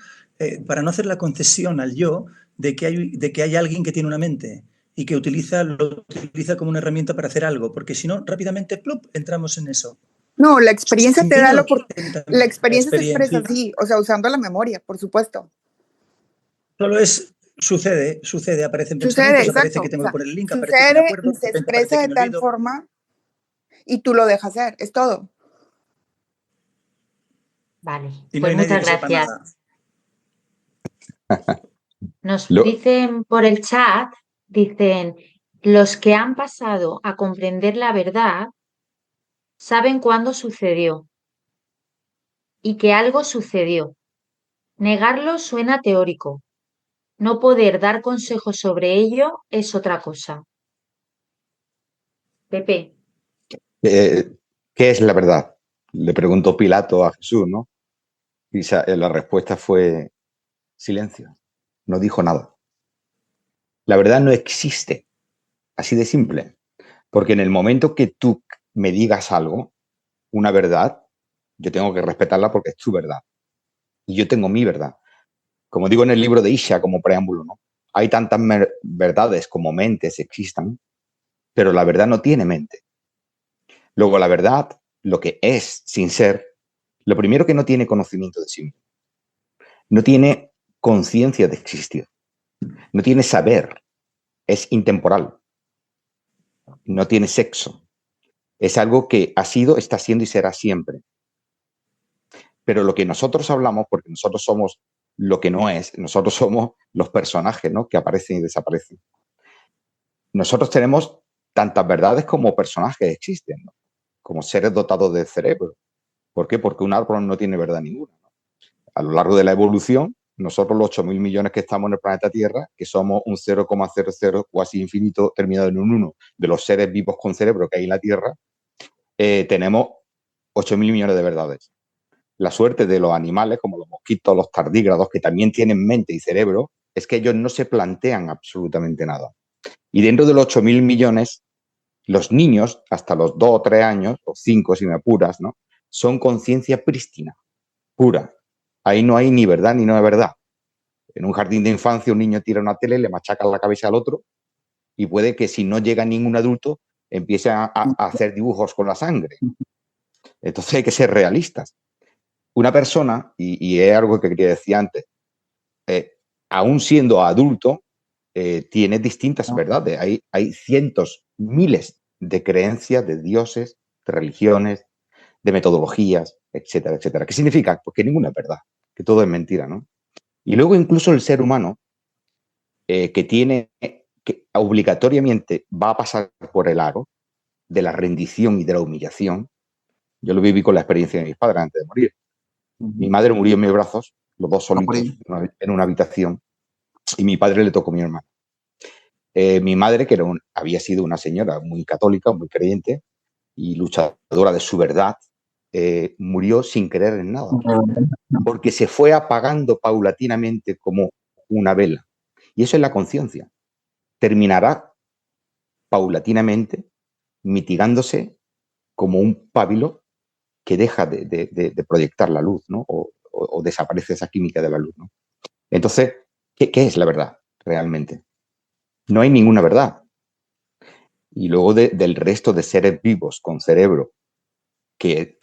para no hacer la concesión al yo de que hay alguien que tiene una mente y que lo utiliza como una herramienta para hacer algo, porque si no, rápidamente ¡plup! Entramos en eso. No, la experiencia te da Sintiéndolo la la experiencia se expresa experiencia, así, o sea, usando la memoria, por supuesto. solo es Sucede, aparecen Sucede, pensamientos, aparece exacto. que tengo O sea, que poner el link, aparece que me sucede acuerdo, y de se repente aparece expresa que de me tal olvido. forma y tú lo dejas ser, es todo. Vale, Y no pues hay nadie muchas que sepa gracias. nada. Nos Lo- dicen por el chat, dicen, los que han pasado a comprender la verdad saben cuándo sucedió y que algo sucedió. Negarlo suena teórico. No poder dar consejos sobre ello es otra cosa. Pepe, eh, ¿Qué es la verdad? Le preguntó Pilato a Jesús, ¿no? Y la respuesta fue silencio. No dijo nada. La verdad no existe. Así de simple. Porque en el momento que tú me digas algo, una verdad, yo tengo que respetarla porque es tu verdad. Y yo tengo mi verdad. Como digo en el libro de Isha como preámbulo, ¿no? Hay tantas verdades como mentes existan, pero la verdad no tiene mente. Luego, la verdad, lo que es sin ser, lo primero que no tiene conocimiento de sí mismo. No tiene conciencia de existir. No tiene saber. Es intemporal. No tiene sexo. Es algo que ha sido, está siendo y será siempre. Pero lo que nosotros hablamos, porque nosotros somos lo que no es, nosotros somos los personajes, ¿no? Que aparecen y desaparecen. Nosotros tenemos tantas verdades como personajes existen, ¿no? Como seres dotados de cerebro. ¿Por qué? Porque un árbol no tiene verdad ninguna, ¿no? A lo largo de la evolución, nosotros los 8.000 millones que estamos en el planeta Tierra, que somos un 0,00 o así infinito terminado en un 1 de los seres vivos con cerebro que hay en la Tierra, tenemos 8.000 millones de verdades. La suerte de los animales, como los mosquitos, los tardígrados, que también tienen mente y cerebro, es que ellos no se plantean absolutamente nada. Y dentro de los 8.000 millones, los niños, hasta los 2 o 3 años, o 5 si me apuras, ¿no? Son conciencia prístina, pura. Ahí no hay ni verdad ni no hay verdad. En un jardín de infancia un niño tira una tele, le machaca la cabeza al otro y puede que si no llega ningún adulto empiece a hacer dibujos con la sangre. Entonces hay que ser realistas. Una persona, y es algo que quería decir antes, aún siendo adulto, tiene distintas verdades. Hay cientos, miles de creencias, de dioses, de religiones, de metodologías, etcétera, etcétera. ¿Qué significa? Pues que ninguna es verdad, que todo es mentira, ¿no? Y luego incluso el ser humano, que obligatoriamente va a pasar por el aro de la rendición y de la humillación. Yo lo viví con la experiencia de mis padres antes de morir. Mi madre murió en mis brazos, los dos solitos, en una habitación, y mi padre le tocó a mi hermano. Mi madre, que había sido una señora muy católica, muy creyente y luchadora de su verdad, murió sin creer en nada, porque se fue apagando paulatinamente como una vela. Y eso es la conciencia. Terminará paulatinamente mitigándose como un pábilo que deja de proyectar la luz, ¿no? O desaparece esa química de la luz, ¿no? Entonces, ¿qué es la verdad realmente? No hay ninguna verdad. Y luego del resto de seres vivos con cerebro que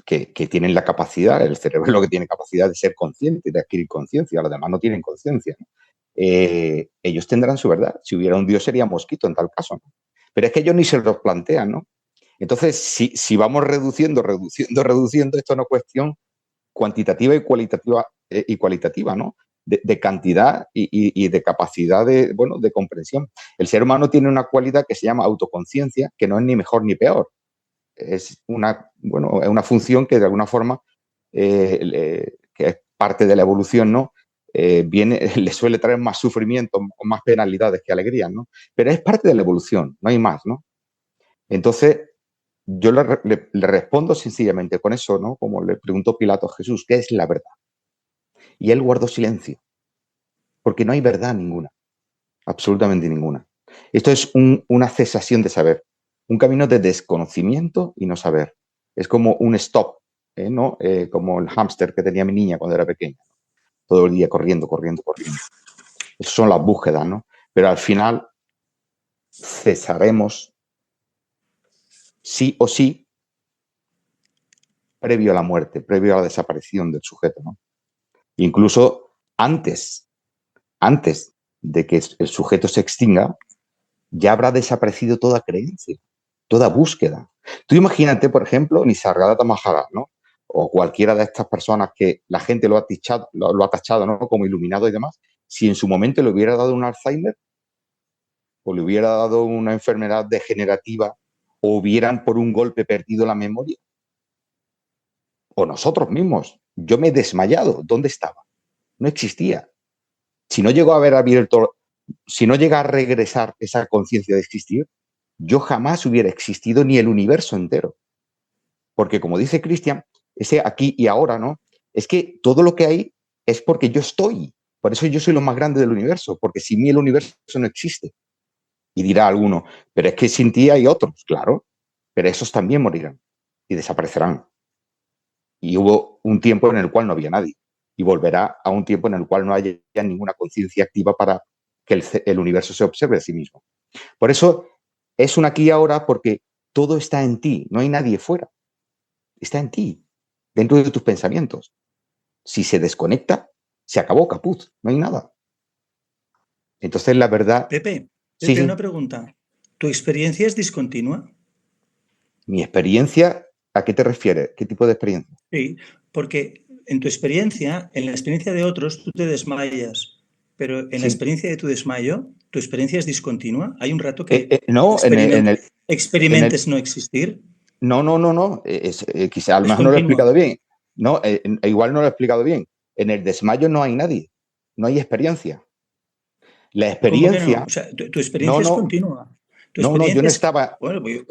tienen la capacidad, el cerebro es lo que tiene capacidad de ser consciente, de adquirir conciencia, los demás no tienen conciencia, ¿no? Ellos tendrán su verdad. Si hubiera un Dios sería mosquito en tal caso, ¿no? Pero es que ellos ni se lo plantean, ¿no? Entonces, si vamos reduciendo, esto es una cuestión cuantitativa y cualitativa, ¿no? De cantidad y de capacidad de comprensión. El ser humano tiene una cualidad que se llama autoconciencia, que no es ni mejor ni peor. Es una función que de alguna forma, que es parte de la evolución, ¿no? Le suele traer más sufrimiento o más penalidades que alegrías, ¿no? Pero es parte de la evolución, no hay más, ¿no? Entonces, yo le respondo sencillamente con eso, ¿no? Como le preguntó Pilato a Jesús, ¿qué es la verdad? Y él guardó silencio, porque no hay verdad ninguna, absolutamente ninguna. Esto es una cesación de saber, un camino de desconocimiento y no saber. Es como un stop, ¿no? Como el hámster que tenía mi niña cuando era pequeña, todo el día corriendo, corriendo, corriendo. Esas son las búsquedas, ¿no? Pero al final cesaremos sí o sí previo a la muerte, previo a la desaparición del sujeto, ¿no? Incluso antes de que el sujeto se extinga, ya habrá desaparecido toda creencia, toda búsqueda. Tú imagínate, por ejemplo, Nisargadatta Maharaj, ¿no? O cualquiera de estas personas que la gente lo ha tachado, ¿no? Como iluminado y demás, si en su momento le hubiera dado un Alzheimer o le hubiera dado una enfermedad degenerativa o hubieran por un golpe perdido la memoria, o nosotros mismos, yo me he desmayado, ¿dónde estaba? No existía. Si no llegó a haber abierto, si no llega a regresar esa conciencia de existir, yo jamás hubiera existido ni el universo entero. Porque como dice Cristian, ese aquí y ahora, ¿no? Es que todo lo que hay es porque yo estoy. Por eso yo soy lo más grande del universo, porque sin mí el universo no existe. Y dirá alguno, pero es que sin ti hay otros, claro, pero esos también morirán y desaparecerán. Y hubo un tiempo en el cual no había nadie. Y volverá a un tiempo en el cual no haya ninguna conciencia activa para que el universo se observe a sí mismo. Por eso es un aquí y ahora, porque todo está en ti, no hay nadie fuera. Está en ti, dentro de tus pensamientos. Si se desconecta, se acabó, caput, no hay nada. Entonces, la verdad... Pepe, sí, sí. una pregunta. ¿Tu experiencia es discontinua? Mi experiencia, ¿a qué te refieres? ¿Qué tipo de experiencia? Sí, porque en tu experiencia, en la experiencia de otros, tú te desmayas, pero en la experiencia de tu desmayo, ¿tu experiencia es discontinua? ¿Hay un rato que no, experimentes no existir? No. Quizá a lo mejor no lo he explicado bien. No, igual no lo he explicado bien. En el desmayo no hay nadie, no hay experiencia. La experiencia... ¿Cómo que no? O sea, tu experiencia es continua. No, yo no estaba... Bueno, pues...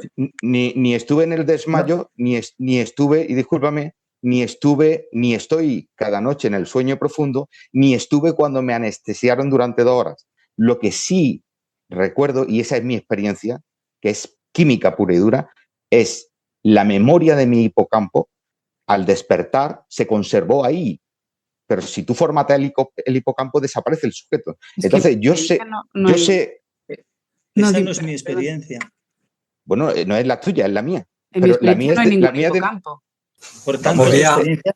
ni estuve en el desmayo, ni estuve, y discúlpame, ni estoy cada noche en el sueño profundo, ni estuve cuando me anestesiaron durante 2 horas. Lo que sí recuerdo, y esa es mi experiencia, que es química pura y dura, es la memoria de mi hipocampo, al despertar, se conservó ahí. Pero si tú formatas el hipocampo, desaparece el sujeto. Entonces, yo sé... Esa no es mi experiencia. Bueno, no es la tuya, es la mía. En mi experiencia no hay ningún hipocampo. Por tanto,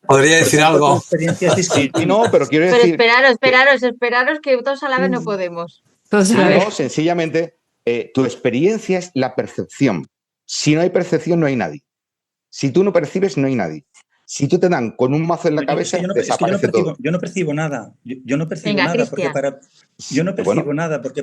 podría decir algo. Sí, no, pero quiero decir... Pero esperaros, que todos a la vez no podemos. No, sencillamente, tu experiencia es la percepción. Si no hay percepción, no hay nadie. Si tú no percibes, no hay nadie. Si tú te dan con un mazo en la cabeza, desaparece todo. Yo no percibo nada. Yo no percibo Venga, nada porque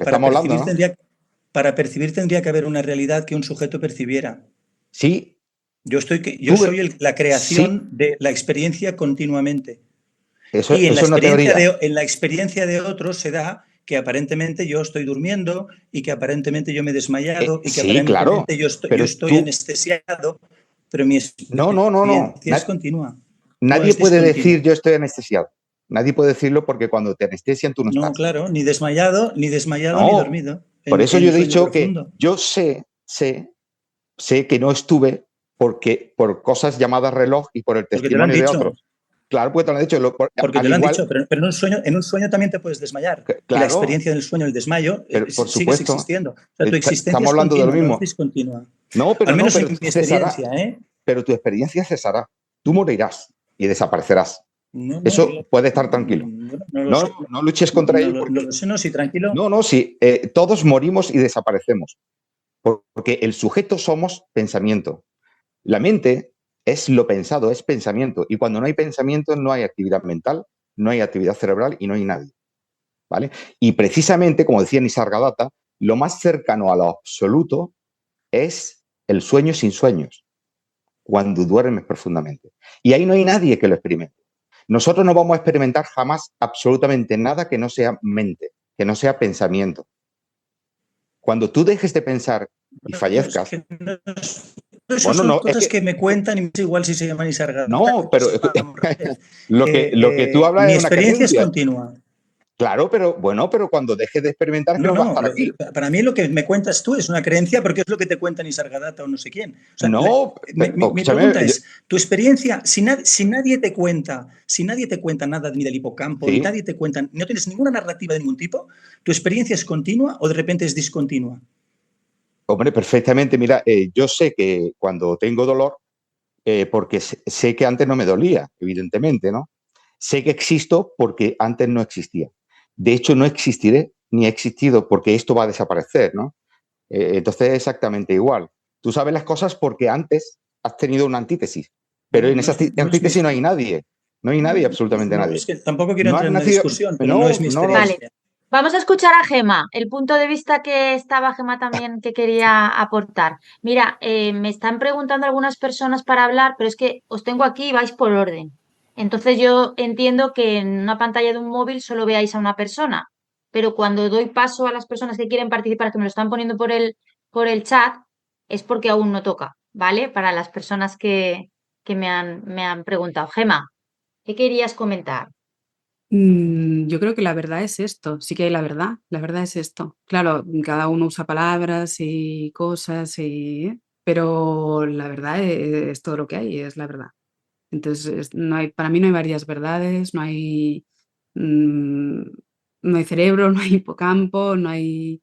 para percibir tendría que haber una realidad que un sujeto percibiera. Sí. Yo soy la creación de la experiencia continuamente. Y en la experiencia de otros se da que aparentemente yo estoy durmiendo y que aparentemente yo me he desmayado y que aparentemente yo estoy anestesiado, pero mi experiencia es continua. Nadie puede decir yo estoy anestesiado. Nadie puede decirlo porque cuando te anestesian tú no estás. No, claro, ni desmayado, ni dormido. Por eso yo he dicho que yo sé que no estuve por cosas llamadas reloj y por el testimonio de otros. Claro, pues te lo han dicho. Porque te lo han dicho, pero en un sueño también te puedes desmayar. Claro, y la experiencia del sueño, el desmayo, sigue existiendo. O sea, tu existencia estamos hablando de lo mismo. No es discontinua. No, pero al menos en mi experiencia, Pero tu experiencia cesará. Tú morirás y desaparecerás. Eso puede estar tranquilo. No luches contra ello. Sí, tranquilo. Sí. Todos morimos y desaparecemos. Porque el sujeto somos pensamiento. La mente es lo pensado, es pensamiento. Y cuando no hay pensamiento, no hay actividad mental, no hay actividad cerebral y no hay nadie. ¿Vale? Y precisamente, como decía Nisargadatta, lo más cercano a lo absoluto es el sueño sin sueños, cuando duermes profundamente. Y ahí no hay nadie que lo experimente. Nosotros no vamos a experimentar jamás absolutamente nada que no sea mente, que no sea pensamiento. Cuando tú dejes de pensar y fallezcas... Cosas que me cuentan y me es igual si se llaman Nisargadatta. No, pero lo que tú hablas mi es una experiencia creencia. es continua. Claro, pero cuando dejes de experimentar, ¿qué va a estar aquí? Para mí lo que me cuentas tú es una creencia porque es lo que te cuenta Nisargadatta o no sé quién. O sea, mi pregunta es, tu experiencia, si nadie te cuenta nada ni del hipocampo, ni nadie te cuenta, no tienes ninguna narrativa de ningún tipo, ¿tu experiencia es continua o de repente es discontinua? Hombre, perfectamente. Mira, yo sé que cuando tengo dolor, porque sé que antes no me dolía, evidentemente, ¿no? Sé que existo porque antes no existía. De hecho, no existiré ni he existido porque esto va a desaparecer, ¿no? Entonces es exactamente igual. Tú sabes las cosas porque antes has tenido una antítesis, pero en esa antítesis no hay nadie. No hay nadie, absolutamente No, nadie. es que tampoco quiero No entrar has en una nacido. discusión, pero no es mi No, experiencia. Vale. Vamos a escuchar a Gema, el punto de vista que estaba Gema también que quería aportar. Mira, me están preguntando algunas personas para hablar, pero es que os tengo aquí y vais por orden. Entonces yo entiendo que en una pantalla de un móvil solo veáis a una persona, pero cuando doy paso a las personas que quieren participar, que me lo están poniendo por el chat, es porque aún no toca, ¿vale? Para las personas que me han preguntado. Gema, ¿qué querías comentar? Yo creo que la verdad es esto, sí que hay la verdad es esto. Claro, cada uno usa palabras y cosas, pero la verdad es todo lo que hay, es la verdad. Entonces, no hay, para mí no hay varias verdades, mm, no hay cerebro, no hay hipocampo, no hay...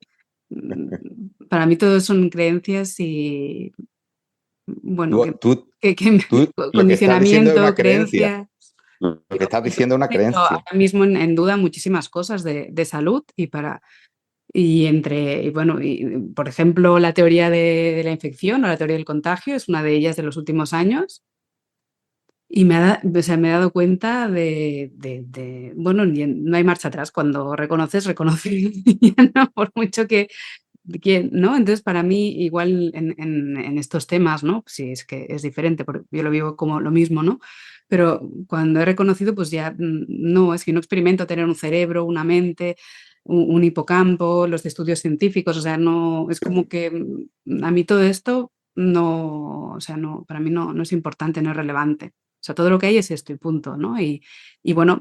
Para mí todo son creencias y, bueno, Tú, lo que estás diciendo es una condicionamiento, creencia. creencias. Lo que estás diciendo es una Meto creencia. ahora mismo en duda muchísimas cosas de salud y bueno, por ejemplo, la teoría de la infección o la teoría del contagio es una de ellas de los últimos años y o sea, me he dado cuenta bueno, no hay marcha atrás, cuando reconoces, ya no, por mucho ¿no? Entonces, para mí, igual en estos temas, ¿no? Sí, es que es diferente, porque yo lo vivo como lo mismo, ¿no? Pero cuando he reconocido, pues ya no, es que no experimento tener un cerebro, una mente, un hipocampo, los estudios científicos, o sea, no, es como que a mí todo esto no, o sea, no, para mí no es importante, no es relevante. O sea, todo lo que hay es esto y punto, ¿no? Y bueno,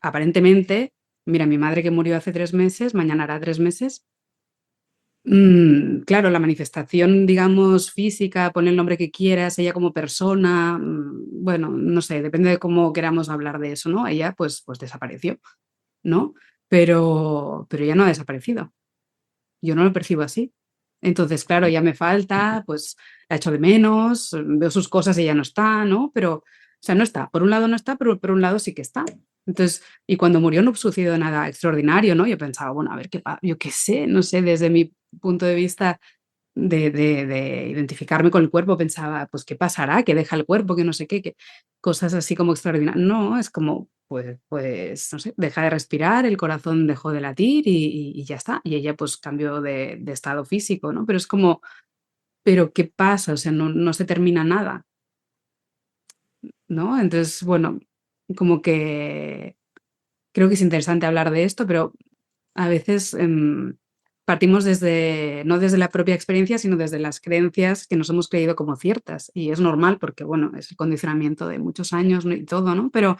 aparentemente, mira, mi madre que murió hace 3 meses, mañana hará 3 meses. Claro, la manifestación, digamos, física, pon el nombre que quieras, ella como persona, bueno, no sé, depende de cómo queramos hablar de eso, ¿no? Ella pues desapareció, ¿no? Pero ya no ha desaparecido. Yo no lo percibo así. Entonces, claro, ya me falta, pues la echo de menos, veo sus cosas y ya no está, ¿no? Pero, o sea, no está. Por un lado no está, pero por un lado sí que está. Entonces, y cuando murió no sucedió nada extraordinario, ¿no? Yo pensaba, bueno, a ver yo qué sé, no sé, desde mi punto de vista de identificarme con el cuerpo, pensaba, pues, ¿qué pasará? ¿Que deja el cuerpo? Que no sé qué, que cosas así como extraordinarias. No, es como, no sé, deja de respirar, el corazón dejó de latir y ya está. Y ella pues cambió de estado físico, ¿no? Pero es como, ¿pero qué pasa? O sea, no se termina nada, ¿no? Entonces, bueno, como que creo que es interesante hablar de esto, pero a veces partimos no desde la propia experiencia, sino desde las creencias que nos hemos creído como ciertas. Y es normal porque, bueno, es el condicionamiento de muchos años, ¿no? Y todo, ¿no? Pero,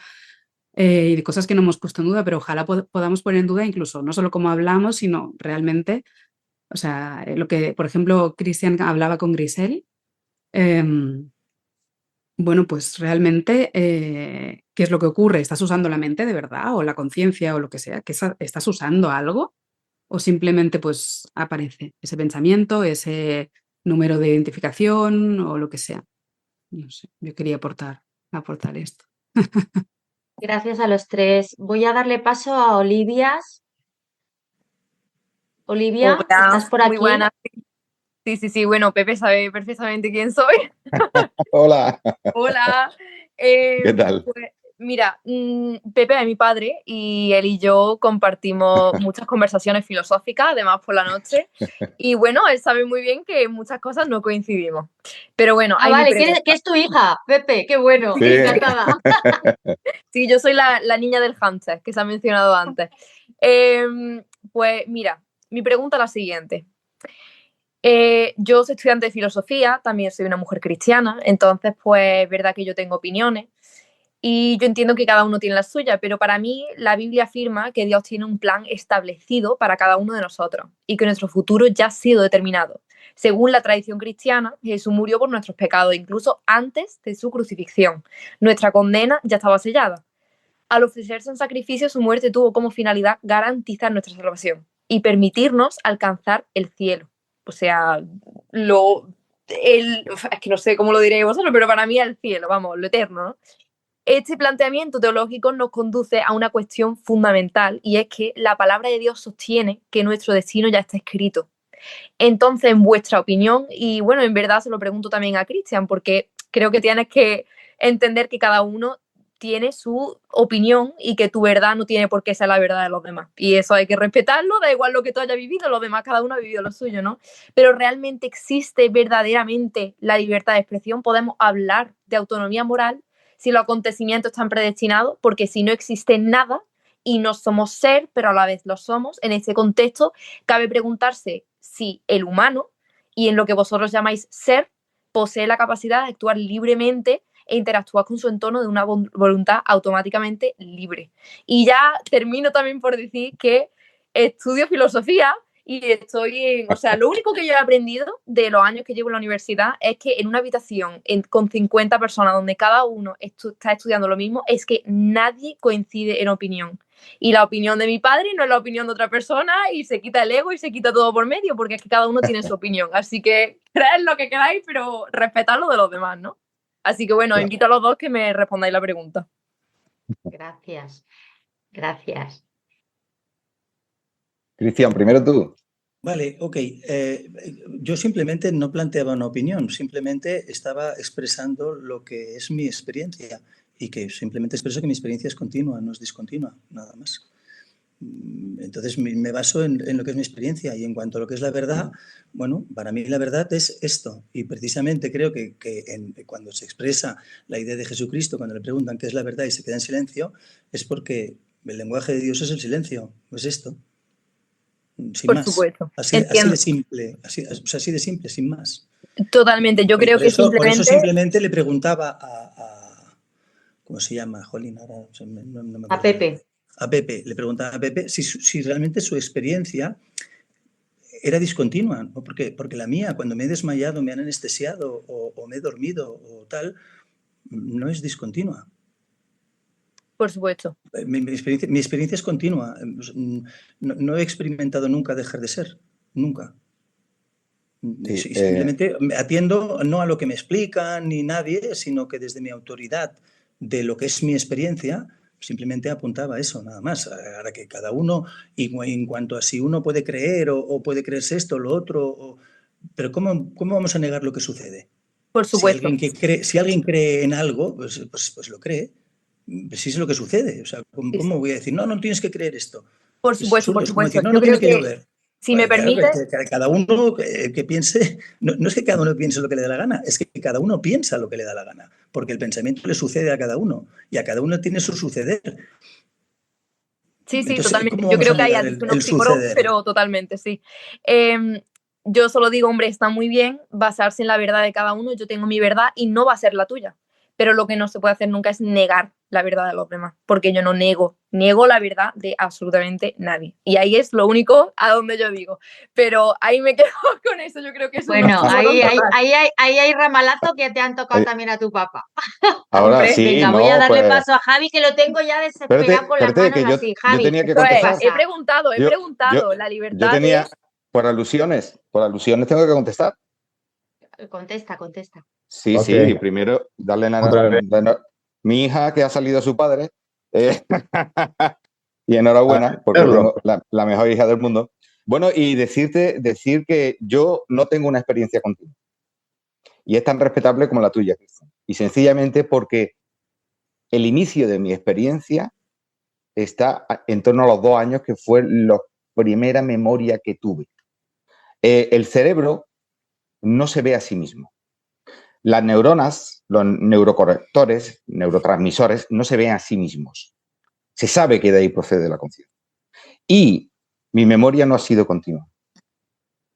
y de cosas que no hemos puesto en duda, pero ojalá podamos poner en duda incluso no solo cómo hablamos, sino realmente, o sea, lo que, por ejemplo, Cristian hablaba con Grisel, em, bueno, pues realmente, ¿qué es lo que ocurre? ¿Estás usando la mente de verdad o la conciencia o lo que sea? ¿Estás usando algo? ¿O simplemente pues aparece ese pensamiento, ese número de identificación o lo que sea? No sé, yo quería aportar esto. Gracias a los tres. Voy a darle paso a Olivias. Olivia, Hola, ¿estás por muy aquí? buenas. Sí, bueno, Pepe sabe perfectamente quién soy. Hola. Hola. ¿Qué tal? Pues mira, Pepe es mi padre y él y yo compartimos muchas conversaciones filosóficas, además por la noche. Y bueno, él sabe muy bien que en muchas cosas no coincidimos. Pero bueno, Ah, hay mi vale, pregunta. que es tu hija, Pepe, qué bueno, Sí. encantada. Sí, yo soy la niña del hámster que se ha mencionado antes. Pues mira, mi pregunta es la siguiente. Yo soy estudiante de filosofía, también soy una mujer cristiana, entonces pues es verdad que yo tengo opiniones y yo entiendo que cada uno tiene la suya, pero para mí la Biblia afirma que Dios tiene un plan establecido para cada uno de nosotros y que nuestro futuro ya ha sido determinado. Según la tradición cristiana, Jesús murió por nuestros pecados, incluso antes de su crucifixión. Nuestra condena ya estaba sellada. Al ofrecerse en sacrificio, su muerte tuvo como finalidad garantizar nuestra salvación y permitirnos alcanzar el cielo. O sea, es que no sé cómo lo diréis vosotros, pero para mí es el cielo, vamos, lo eterno, ¿no? Este planteamiento teológico nos conduce a una cuestión fundamental, y es que la palabra de Dios sostiene que nuestro destino ya está escrito. Entonces, en vuestra opinión, y bueno, en verdad se lo pregunto también a Cristian, porque creo que tienes que entender que cada uno tiene su opinión y que tu verdad no tiene por qué ser la verdad de los demás. Y eso hay que respetarlo, da igual lo que tú hayas vivido, los demás, cada uno ha vivido lo suyo, ¿no? Pero ¿realmente existe verdaderamente la libertad de expresión? ¿Podemos hablar de autonomía moral si los acontecimientos están predestinados? Porque si no existe nada y no somos ser, pero a la vez lo somos, en ese contexto cabe preguntarse si el humano, y en lo que vosotros llamáis ser, posee la capacidad de actuar libremente e interactúa con su entorno de una voluntad automáticamente libre. Y ya termino también por decir que estudio filosofía y estoy o sea, lo único que yo he aprendido de los años que llevo en la universidad es que en una habitación con 50 personas donde cada uno está estudiando lo mismo, es que nadie coincide en opinión. Y la opinión de mi padre no es la opinión de otra persona, y se quita el ego y se quita todo por medio, porque es que cada uno tiene su opinión. Así que creed lo que queráis, pero respetad lo de los demás, ¿no? Así que bueno, invito a los dos que me respondáis la pregunta. Gracias, gracias. Cristian, primero tú. Vale, ok. Yo simplemente no planteaba una opinión, simplemente estaba expresando lo que es mi experiencia, y que simplemente expreso que mi experiencia es continua, no es discontinua, nada más. Entonces me baso en lo que es mi experiencia, y en cuanto a lo que es la verdad, bueno, para mí la verdad es esto, y precisamente creo que cuando se expresa la idea de Jesucristo, cuando le preguntan qué es la verdad y se queda en silencio, es porque el lenguaje de Dios es el silencio, es esto, sin Por más. supuesto. Así de simple, así de simple, sin más. Totalmente, yo creo que Por eso simplemente le preguntaba ¿cómo se llama? Jolín, ahora no me acuerdo. A Pepe. A Pepe, le preguntaba a Pepe si realmente su experiencia era discontinua, ¿no? Porque la mía, cuando me he desmayado, me han anestesiado o me he dormido o tal, no es discontinua. Por supuesto. Mi experiencia es continua. No he experimentado nunca dejar de ser, nunca. Sí, simplemente me atiendo no a lo que me explican ni nadie, sino que desde mi autoridad de lo que es mi experiencia, simplemente apuntaba eso, nada más. Ahora que cada uno, y en cuanto a si uno puede creer o puede creerse esto o lo otro, pero ¿cómo vamos a negar lo que sucede? Por supuesto. Si alguien cree en algo, pues lo cree. Si es lo que sucede. O sea, ¿cómo voy a decir? No tienes que creer esto. Por supuesto, por Es como supuesto. decir, no tiene que llover. Si me permite. Cada uno que piense, no es que cada uno piense lo que le da la gana, es que cada uno piensa lo que le da la gana, porque el pensamiento le sucede a cada uno y a cada uno tiene su suceder. Sí, Entonces, totalmente. Yo creo que hay algunos psicólogos, pero totalmente, sí. Yo solo digo, hombre, está muy bien basarse en la verdad de cada uno. Yo tengo mi verdad y no va a ser la tuya. Pero lo que no se puede hacer nunca es negar la verdad de los demás, porque yo no niego la verdad de absolutamente nadie. Y ahí es lo único a donde yo digo. Pero ahí me quedo con eso, yo creo que es bueno, ahí hay ramalazo que te han tocado también a tu papá. Ahora Hombre, sí, venga, no, voy a darle pues, paso a Javi, que lo tengo ya desesperado con las manos así. Javi, yo tenía que ¿qué contestar. pasa? He preguntado, la libertad yo tenía, por alusiones tengo que contestar. Contesta. Sí, Okay. sí, primero darle mi hija que ha salido a su padre, y enhorabuena, porque tengo la mejor hija del mundo. Bueno, y decir que yo no tengo una experiencia continua. Y es tan respetable como la tuya, Cristian. Y sencillamente porque el inicio de mi experiencia está en torno a los 2 años, que fue la primera memoria que tuve. El cerebro no se ve a sí mismo. Las neuronas, los neurocorrectores, neurotransmisores, no se ven a sí mismos. Se sabe que de ahí procede la conciencia. Y mi memoria no ha sido continua.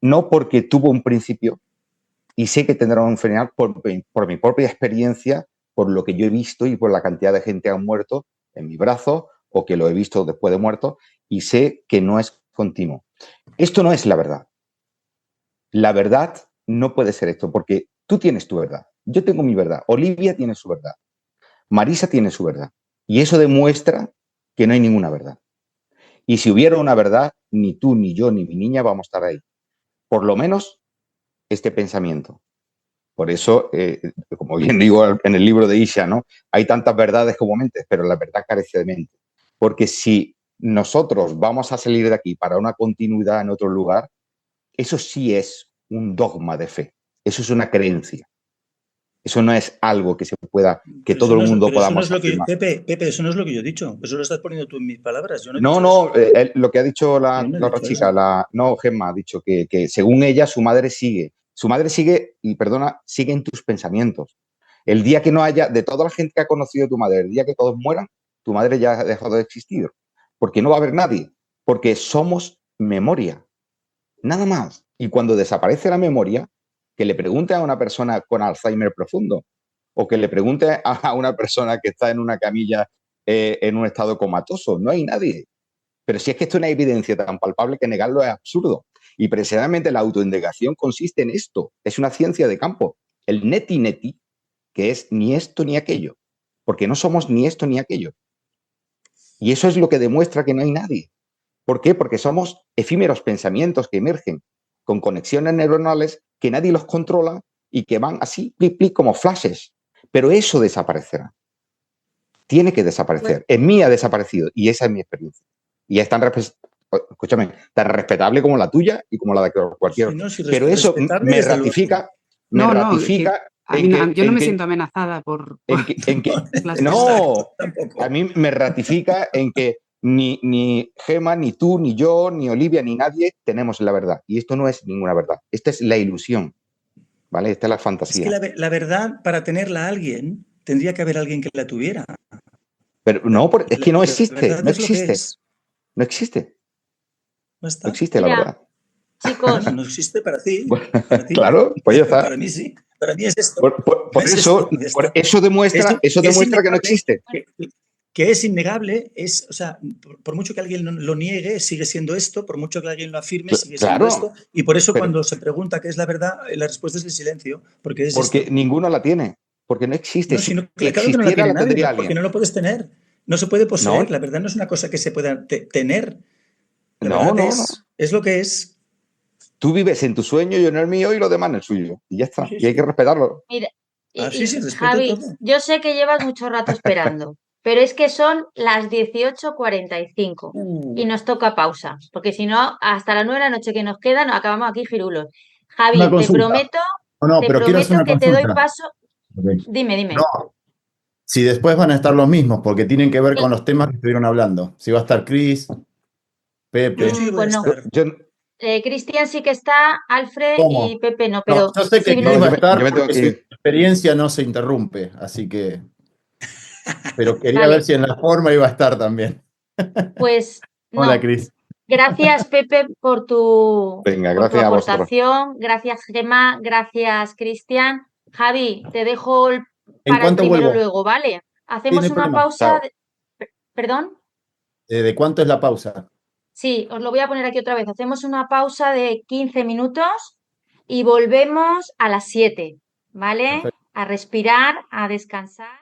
No porque tuvo un principio y sé que tendrá un final por mi propia experiencia, por lo que yo he visto y por la cantidad de gente que ha muerto en mi brazo o que lo he visto después de muerto, y sé que no es continuo. Esto no es la verdad. La verdad no puede ser esto, porque tú tienes tu verdad, yo tengo mi verdad, Olivia tiene su verdad, Marisa tiene su verdad, y eso demuestra que no hay ninguna verdad. Y si hubiera una verdad, ni tú, ni yo, ni mi niña vamos a estar ahí. Por lo menos este pensamiento. Por eso, como bien digo en el libro de Isha, ¿no? Hay tantas verdades como mentes, pero la verdad carece de mente. Porque si nosotros vamos a salir de aquí para una continuidad en otro lugar, eso sí es un dogma de fe. Eso es una creencia. Eso no es algo que se pueda, que Pero todo eso no el es, mundo pero eso no podamos es lo que, afirmar. Pepe, eso no es lo que yo he dicho. Eso lo estás poniendo tú en mis palabras. Yo no he No, dicho eso. no, lo que ha dicho la Yo no he otra dicho chica, eso. no, Gemma, ha dicho que según ella su madre sigue. Su madre sigue, y perdona, sigue en tus pensamientos. El día que no haya, de toda la gente que ha conocido a tu madre, el día que todos mueran, tu madre ya ha dejado de existir. Porque no va a haber nadie. Porque somos memoria. Nada más. Y cuando desaparece la memoria, que le pregunte a una persona con Alzheimer profundo o que le pregunte a una persona que está en una camilla en un estado comatoso, no hay nadie. Pero si es que esto es una evidencia tan palpable que negarlo es absurdo. Y precisamente la autoindagación consiste en esto. Es una ciencia de campo. El neti-neti, que es ni esto ni aquello. Porque no somos ni esto ni aquello. Y eso es lo que demuestra que no hay nadie. ¿Por qué? Porque somos efímeros pensamientos que emergen con conexiones neuronales que nadie los controla y que van así, pli, pli, como flashes. Pero eso desaparecerá. Tiene que desaparecer. En mí ha desaparecido y esa es mi experiencia. Y es tan, escúchame, tan respetable como la tuya y como la de cualquier Sí, otro. no, sí, Pero eso respetable me desde luego. ratifica, No, que ratifica a mí yo no me siento amenazada por las no, a mí me ratifica en que ni Gemma, ni tú, ni yo, ni Olivia, ni nadie tenemos la verdad. Y esto no es ninguna verdad. Esta es la ilusión, ¿vale? Esta es la Es fantasía. que la verdad, para tenerla alguien, tendría que haber alguien que la tuviera. Pero no, es que no existe, no es lo que existe. es. No existe. No está. No existe la verdad. Chicos. No existe para ti. Bueno, Para ti claro, no. pues ya está. Para mí sí. Para mí es esto. Por eso, eso demuestra que no existe. Que es innegable, o sea, por mucho que alguien lo niegue, sigue siendo esto, por mucho que alguien lo afirme, sigue siendo esto, y por eso cuando se pregunta qué es la verdad, la respuesta es el silencio, porque es porque esto. ninguno la tiene, porque no existe. No, Si claro que no la tiene nadie, tendría porque alguien. no lo puedes tener, no se puede poseer, No. la verdad no es una cosa que se pueda tener, la No, verdad no. es lo que es. Tú vives en tu sueño, yo en el mío y lo demás en el suyo, y ya está, Sí, y hay que respetarlo. Mira, sí, respeto Javi, todo. yo sé que llevas mucho rato esperando, pero es que son las 18:45 y nos toca pausa, porque si no, hasta las 9 de la noche que nos quedan, acabamos aquí girulos. Una Javi, consulta. No, te pero quiero hacer prometo una que te doy consulta. paso. Ok. Dime. No, si después van a estar los mismos, porque tienen que ver con los temas que estuvieron hablando. Si va a estar Chris, Pepe. Yo sí voy a Pues no. estar. Cristian sí que está, Alfred ¿Cómo? y Pepe no, No, pero yo sé que sí, Chris va a estar yo me tengo porque que su ir. experiencia no se interrumpe, así que. Pero quería vale, ver si en la forma iba a estar también. pues Hola, no. Chris. Gracias, Pepe, por tu Gracias a vosotros. aportación. Gracias, Gemma. Gracias, Cristian. Javi, te dejo ¿En para el cuánto primero vuelvo? luego, ¿vale? Sí, no Hacemos hay una problema. pausa. Chao. ¿Perdón? ¿De cuánto es la pausa? Sí, os lo voy a poner aquí otra vez. Hacemos una pausa de 15 minutos y volvemos a las 7, ¿vale? Perfecto. A respirar, a descansar.